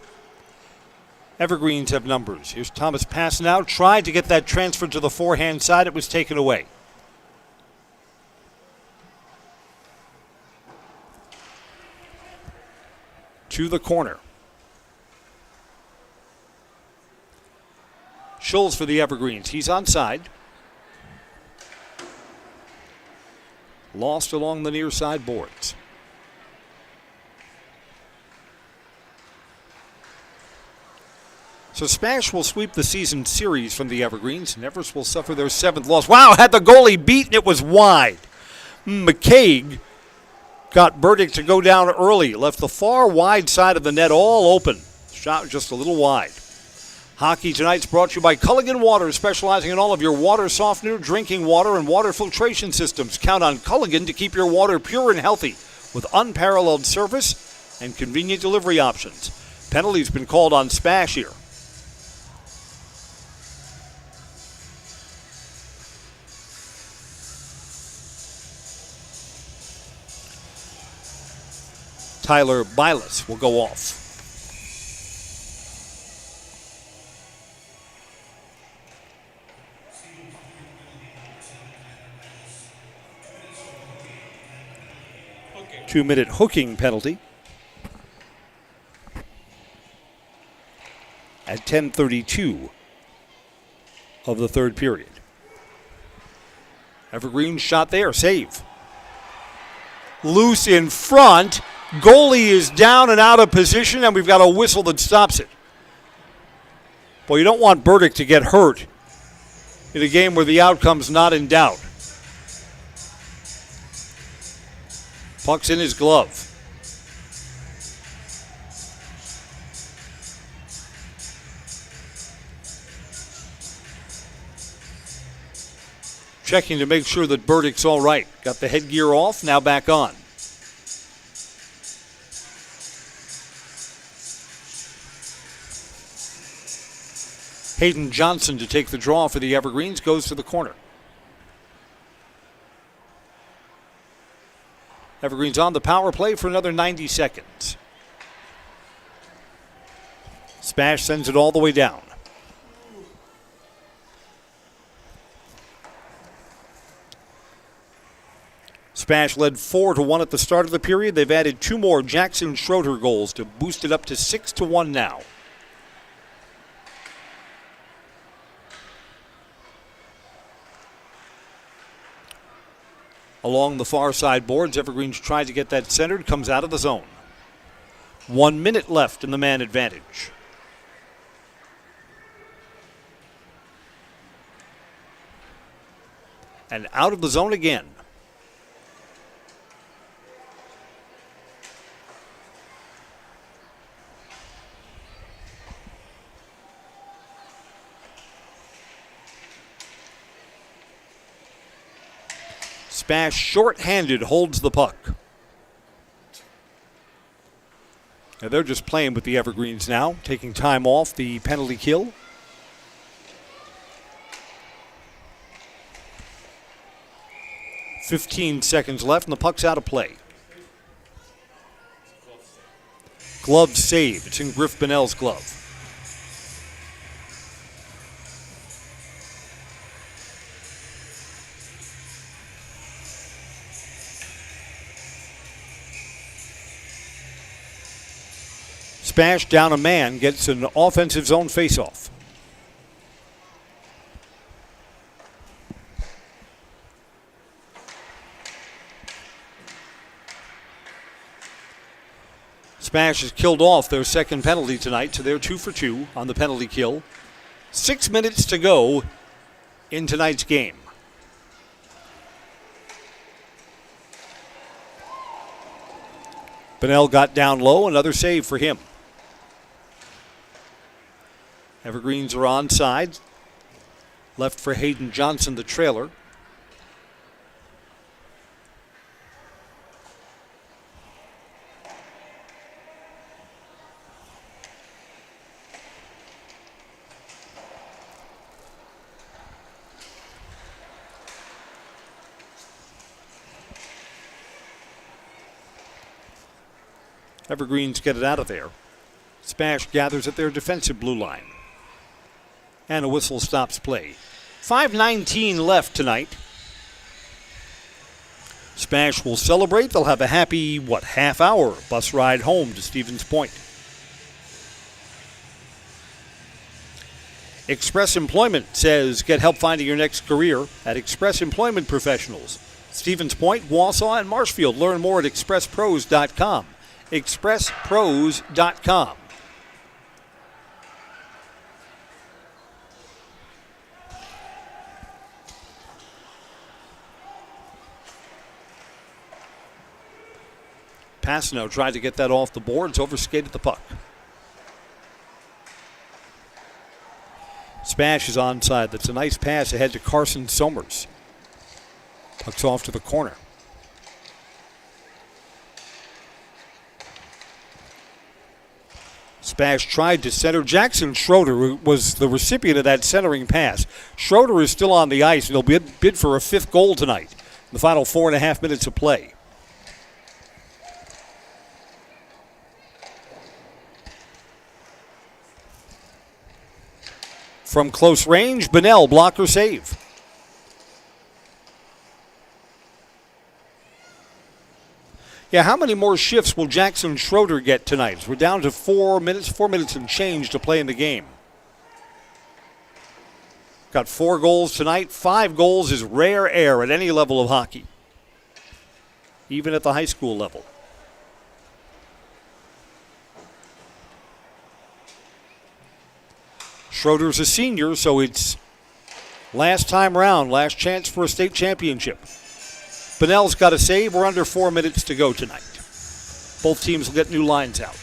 Evergreens have numbers. Here's Thomas pass now. Tried to get that transfer to the forehand side. It was taken away. To the corner. Schultz for the Evergreens. He's onside. Lost along the near side boards. So SPASH will sweep the season series from the Evergreens, and Everest will suffer their 7th loss. Wow, had the goalie beaten, it was wide. McCaig got Burdick to go down early. Left the far wide side of the net all open. Shot just a little wide. Hockey tonight's brought to you by Culligan Water, specializing in all of your water softener, drinking water, and water filtration systems. Count on Culligan to keep your water pure and healthy with unparalleled service and convenient delivery options. Penalty's been called on SPASH here. Tyler Bilas will go off. Okay. 2-minute hooking penalty. At 10:32 of the third period. Evergreen shot there, save. Loose in front. Goalie is down and out of position, and we've got a whistle that stops it. Boy, you don't want Burdick to get hurt in a game where the outcome's not in doubt. Puck's in his glove. Checking to make sure that Burdick's all right. Got the headgear off, now back on. Hayden Johnson to take the draw for the Evergreens, goes to the corner. Evergreens on the power play for another 90 seconds. SPASH sends it all the way down. SPASH led 4-1 at the start of the period. They've added 2 more Jackson Schroeder goals to boost it up to 6-1 now. Along the far side boards, Evergreen's tries to get that centered, comes out of the zone. 1 minute left in the man advantage. And out of the zone again. SPASH short-handed holds the puck. Now they're just playing with the Evergreens now, taking time off the penalty kill. .15 seconds left and the puck's out of play. Glove save. It's in Griff Bonnell's glove. SPASH down a man, gets an offensive zone faceoff. SPASH has killed off their second penalty tonight, so they're 2 for 2 on the penalty kill. 6 minutes to go in tonight's game. Bonnell got down low, another save for him. Evergreens are onside. Left for Hayden Johnson, the trailer. Evergreens get it out of there. SPASH gathers at their defensive blue line. And a whistle stops play. 5:19 left tonight. SPASH will celebrate. They'll have a happy, half-hour bus ride home to Stevens Point. Express Employment says get help finding your next career at Express Employment Professionals. Stevens Point, Wausau, and Marshfield. Learn more at expresspros.com. expresspros.com. Passano tried to get that off the boards, overskated the puck. SPASH is onside. That's a nice pass ahead to Carson Somers. Puck's off to the corner. SPASH tried to center. Jackson Schroeder was the recipient of that centering pass. Schroeder is still on the ice, and he'll bid for a 5th goal tonight in the final 4.5 minutes of play. From close range, Bonnell, blocker save. Yeah, how many more shifts will Jackson Schroeder get tonight? We're down to 4 minutes and change to play in the game. Got 4 goals tonight. 5 goals is rare air at any level of hockey, even at the high school level. Schroeder's a senior, so it's last time round, last chance for a state championship. Bonnell's got a save. We're under 4 minutes to go tonight. Both teams will get new lines out.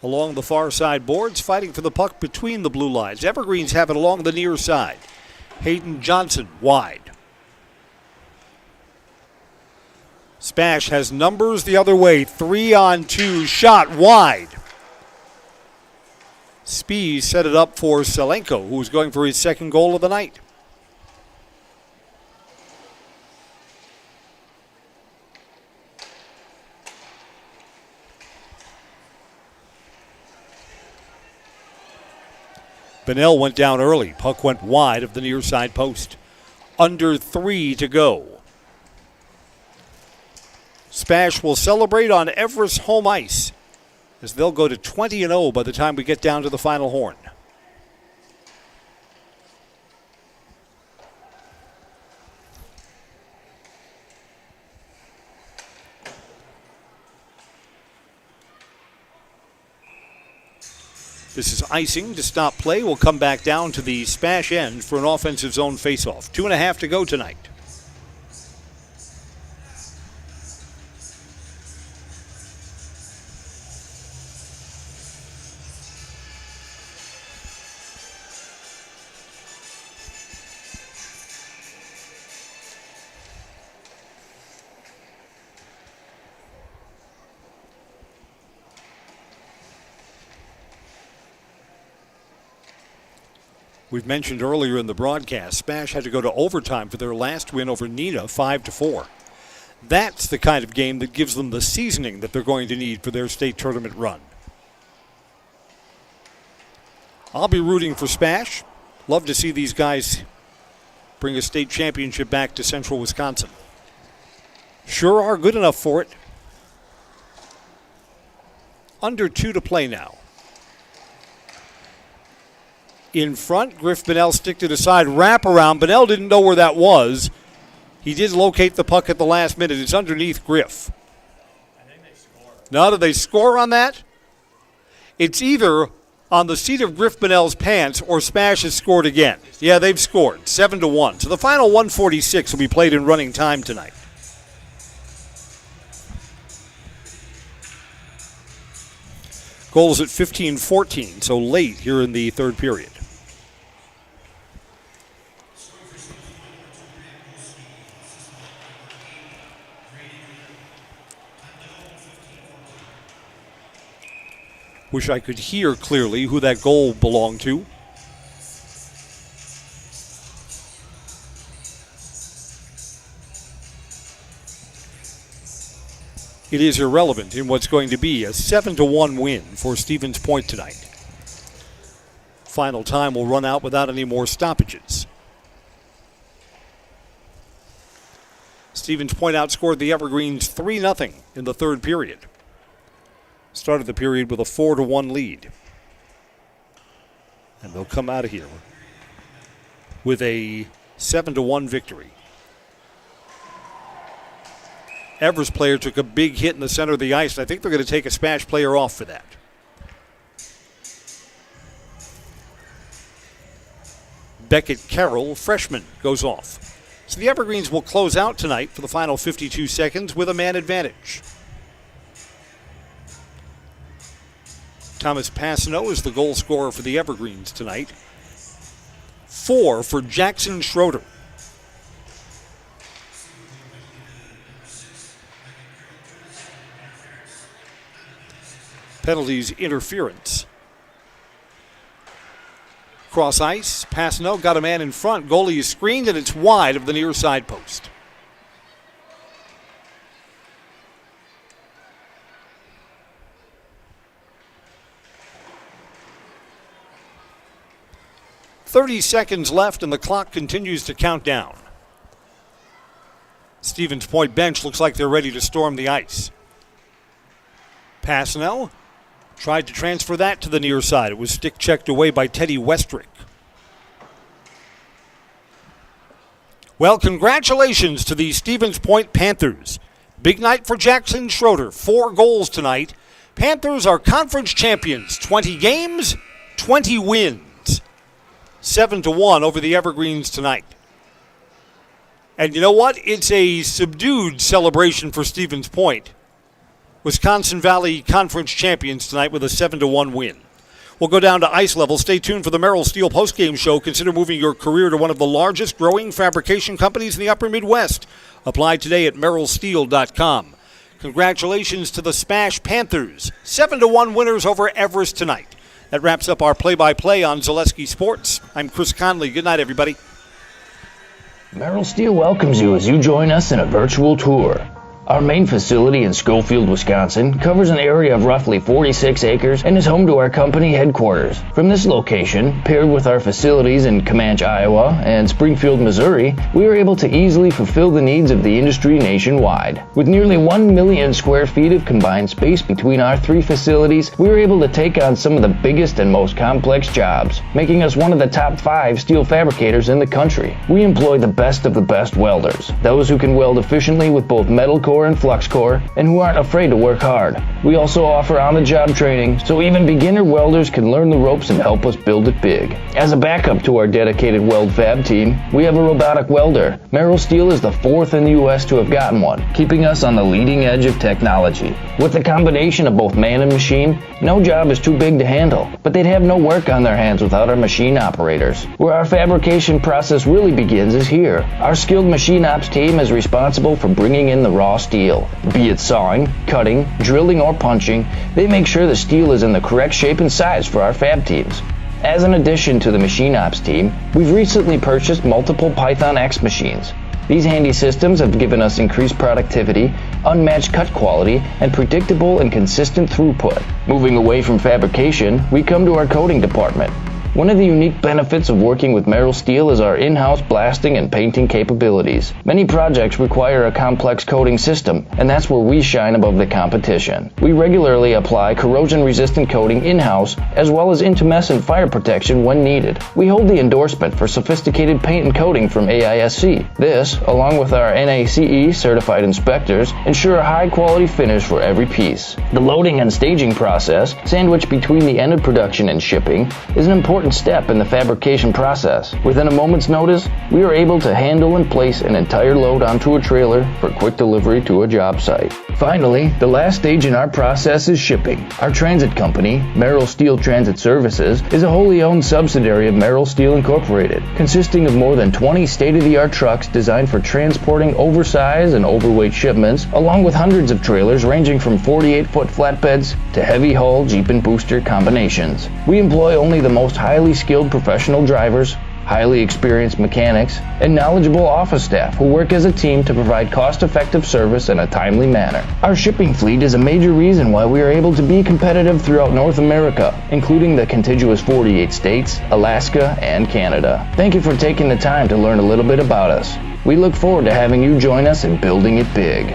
Along the far side boards, fighting for the puck between the blue lines. Evergreens have it along the near side. Hayden Johnson wide. SPASH has numbers the other way. 3-on-2 shot wide. Spies set it up for Selenko, who's going for his second goal of the night. Bennell went down early. Puck went wide of the near side post. Under 3 to go. SPASH will celebrate on Everest home ice as they'll go to 20-0 by the time we get down to the final horn. This is icing to stop play. We'll come back down to the SPASH end for an offensive zone faceoff. 2.5 to go tonight. We've mentioned earlier in the broadcast, SPASH had to go to overtime for their last win over Neenah, 5-4. That's the kind of game that gives them the seasoning that they're going to need for their state tournament run. I'll be rooting for SPASH. Love to see these guys bring a state championship back to central Wisconsin. Sure are good enough for it. Under 2 to play now. In front, Griff Bennell sticked it aside, wrap around. Bennell didn't know where that was. He did locate the puck at the last minute. It's underneath Griff. I think they scored. Now, did they score on that? It's either on the seat of Griff Bennell's pants or SPASH has scored again. Yeah, they've scored, 7-1. So the final 146 will be played in running time tonight. Goals at 15-14, so late here in the third period. Wish I could hear clearly who that goal belonged to. It is irrelevant in what's going to be a 7-1 win for Stevens Point tonight. Final time will run out without any more stoppages. Stevens Point outscored the Evergreens 3-0 in the third period. Started the period with a 4-1 lead. And they'll come out of here with a 7-1 victory. Everest player took a big hit in the center of the ice, and I think they're going to take a SPASH player off for that. Beckett Carroll, freshman, goes off. So the Evergreens will close out tonight for the final 52 seconds with a man advantage. Thomas Passano is the goal scorer for the Evergreens tonight. 4 for Jackson Schroeder. Penalties, interference. Cross ice, Passano got a man in front. Goalie is screened and it's wide of the near side post. "30 seconds left and the clock continues to count down. Stevens Point bench looks like they're ready to storm the ice. Passano tried to transfer that to the near side. It was stick checked away by Teddy Westrick. Well, congratulations to the Stevens Point Panthers. Big night for Jackson Schroeder. 4 goals tonight. Panthers are conference champions. 20 games, 20 wins. 7-1 over the Evergreens tonight. And you know what? It's a subdued celebration for Stevens Point. Wisconsin Valley Conference champions tonight with a 7-1 win. We'll go down to ice level. Stay tuned for the Merrill Steel postgame show. Consider moving your career to one of the largest growing fabrication companies in the upper Midwest. Apply today at merrillsteel.com. Congratulations to the SPASH Panthers. 7-1 winners over Everest tonight. That wraps up our play-by-play on Zaleski Sports. I'm Chris Conley. Good night, everybody. Merrill Steel welcomes you as you join us in a virtual tour. Our main facility in Schofield, Wisconsin covers an area of roughly 46 acres and is home to our company headquarters. From this location, paired with our facilities in Comanche, Iowa and Springfield, Missouri, we are able to easily fulfill the needs of the industry nationwide. With nearly 1 million square feet of combined space between our three facilities, we are able to take on some of the biggest and most complex jobs, making us one of the top 5 steel fabricators in the country. We employ the best of the best welders, those who can weld efficiently with both metal core and flux core, and who aren't afraid to work hard. We also offer on-the-job training, so even beginner welders can learn the ropes and help us build it big. As a backup to our dedicated weld fab team, we have a robotic welder. Merrill Steel is the 4th in the U.S. to have gotten one, keeping us on the leading edge of technology. With the combination of both man and machine, no job is too big to handle, but they'd have no work on their hands without our machine operators. Where our fabrication process really begins is here. Our skilled machine ops team is responsible for bringing in the raw steel. Be it sawing, cutting, drilling, or punching, they make sure the steel is in the correct shape and size for our fab teams. As an addition to the machine ops team, we've recently purchased multiple Python X machines. These handy systems have given us increased productivity, unmatched cut quality, and predictable and consistent throughput. Moving away from fabrication, we come to our coating department. One of the unique benefits of working with Merrill Steel is our in-house blasting and painting capabilities. Many projects require a complex coating system, and that's where we shine above the competition. We regularly apply corrosion-resistant coating in-house, as well as intumescent fire protection when needed. We hold the endorsement for sophisticated paint and coating from AISC. This, along with our NACE certified inspectors, ensure a high-quality finish for every piece. The loading and staging process, sandwiched between the end of production and shipping, is an important step in the fabrication process. Within a moment's notice, we are able to handle and place an entire load onto a trailer for quick delivery to a job site. Finally, the last stage in our process is shipping. Our transit company, Merrill Steel Transit Services, is a wholly owned subsidiary of Merrill Steel Incorporated, consisting of more than 20 state-of-the-art trucks designed for transporting oversized and overweight shipments, along with hundreds of trailers ranging from 48-foot flatbeds to heavy-haul Jeep and booster combinations. We employ only the most highly skilled professional drivers, highly experienced mechanics, and knowledgeable office staff who work as a team to provide cost-effective service in a timely manner. Our shipping fleet is a major reason why we are able to be competitive throughout North America, including the contiguous 48 states, Alaska, and Canada. Thank you for taking the time to learn a little bit about us. We look forward to having you join us in building it big.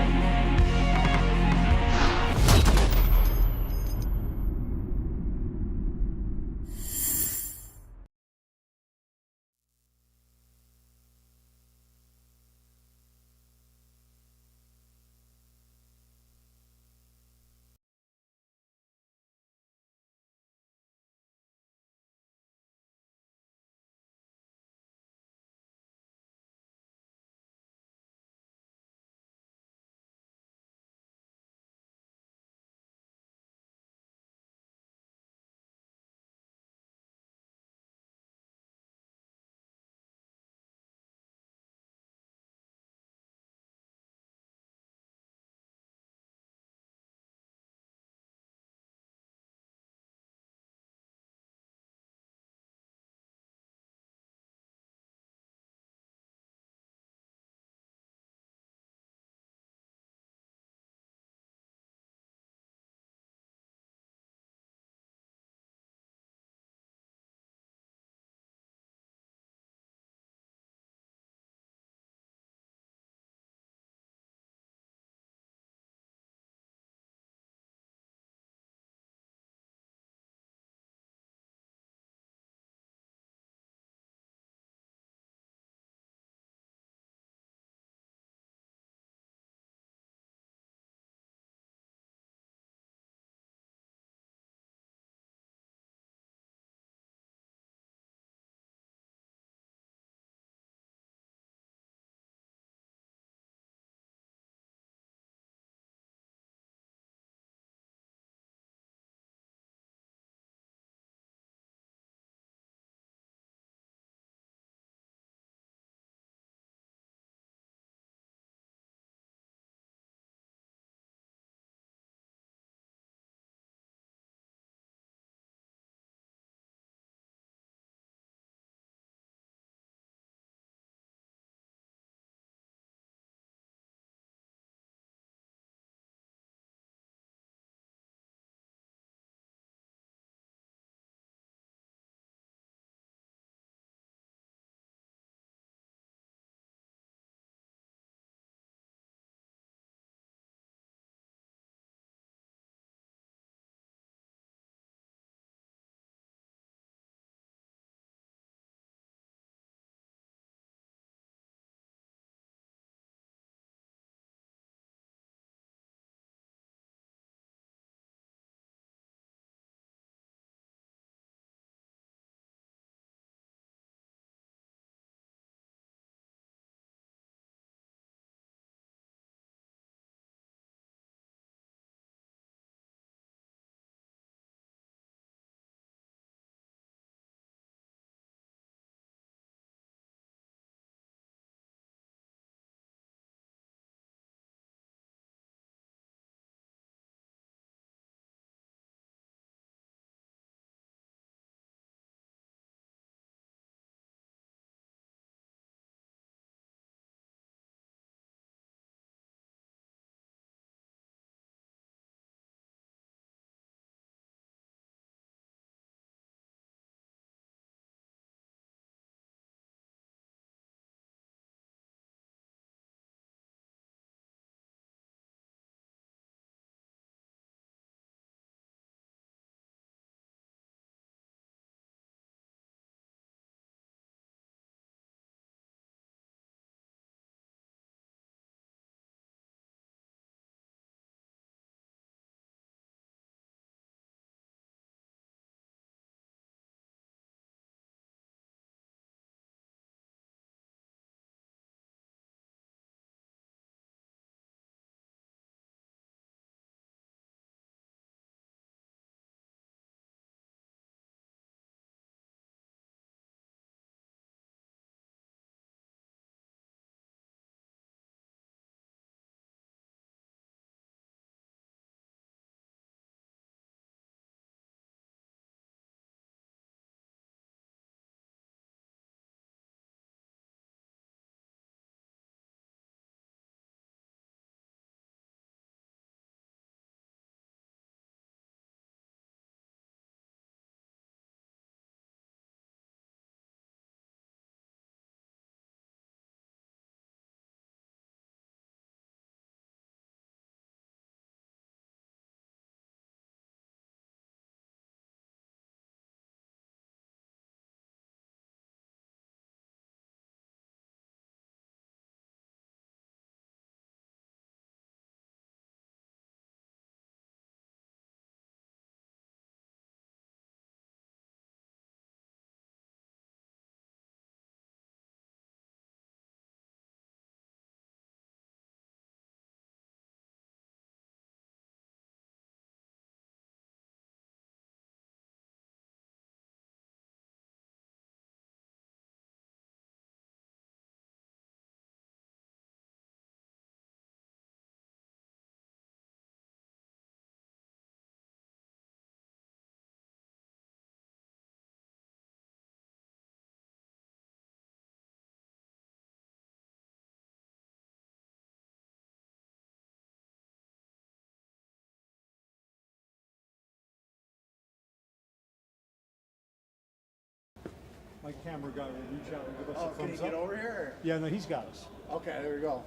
My camera guy will reach out and give us a Can thumbs you get up. over here? Yeah, no, he's got us. Okay, there we go.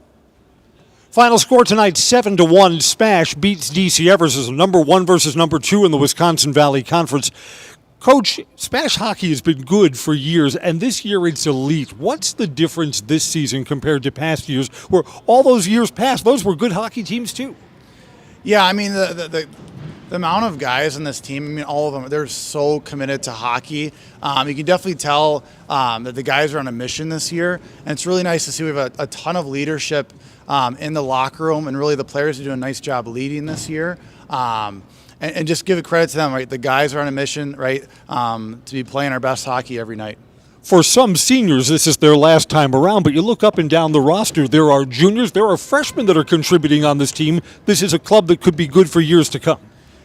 Final score tonight, 7-1. SPASH beats DC Everest as number 1 versus number 2 in the Wisconsin Valley Conference. Coach, SPASH hockey has been good for years, and this year it's elite. What's the difference this season compared to past years, where all those years past, those were good hockey teams too? Yeah, I mean, the amount of guys on this team, I mean, all of them, they're so committed to hockey. You can definitely tell that the guys are on a mission this year, and it's really nice to see we have a ton of leadership in the locker room, and really the players are doing a nice job leading this year. And just give it credit to them, right? The guys are on a mission, right, to be playing our best hockey every night. For some seniors, this is their last time around, but you look up and down the roster, there are juniors, there are freshmen that are contributing on this team. This is a club that could be good for years to come.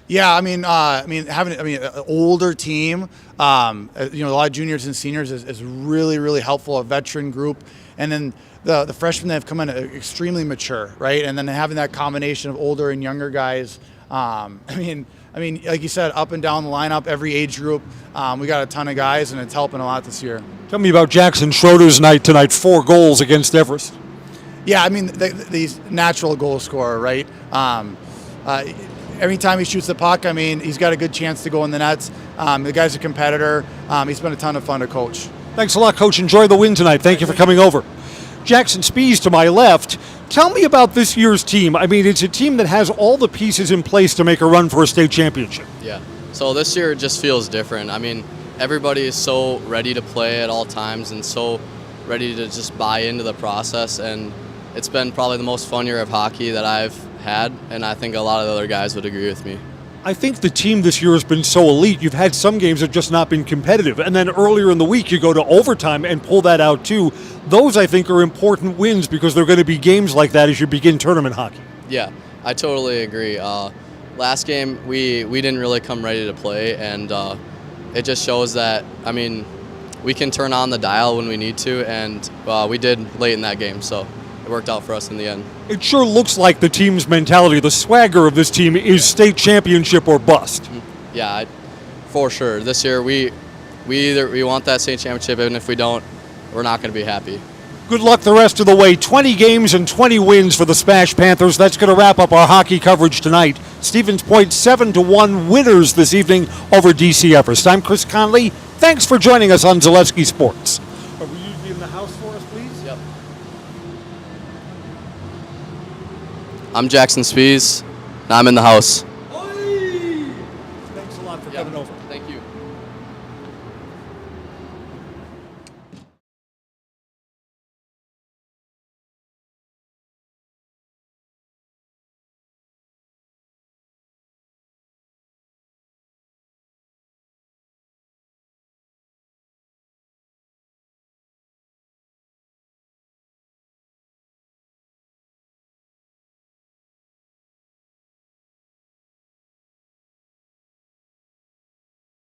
Yeah, I mean, having an older team, a lot of juniors and seniors is really, really helpful. A veteran group, and then the freshmen that have come in are extremely mature, right? And then having that combination of older and younger guys. I mean, like you said, up and down the lineup, every age group, we got a ton of guys, and it's helping a lot this year. Tell me about Jackson Schroeder's night tonight, 4 goals against Everest. Yeah, I mean, he's natural goal scorer, right? Every time he shoots the puck, I mean, he's got a good chance to go in the nets. The guy's a competitor. He's been a ton of fun to coach. Thanks a lot, Coach. Enjoy the win tonight. Thank you for coming over. Jackson Spies to my left. Tell me about this year's team. I mean, it's a team that has all the pieces in place to make a run for a state championship. Yeah. So this year it just feels different. I mean, everybody is so ready to play at all times and so ready to just buy into the process. And it's been probably the most fun year of hockey that I've had, and I think a lot of the other guys would agree with me. I think the team this year has been so elite. You've had some games that have just not been competitive. And then earlier in the week, you go to overtime and pull that out too. Those, I think, are important wins because they're going to be games like that as you begin tournament hockey. Yeah, I totally agree. Last game, we didn't really come ready to play, and it just shows that, I mean, we can turn on the dial when we need to, and we did late in that game, so it worked out for us in the end. It sure looks like the team's mentality, the swagger of this team is state championship or bust. Yeah, for sure. This year we want that state championship, and if we don't, we're not going to be happy. Good luck the rest of the way. 20 games and 20 wins for the SPASH Panthers. That's going to wrap up our hockey coverage tonight. Stevens Point 7-1 winners this evening over DC Everest. I'm Chris Conley. Thanks for joining us on Zaleski Sports. Will you be in the house for us, please? Yep. I'm Jackson Spies, and I'm in the house. Thanks a lot for coming over. Thank you.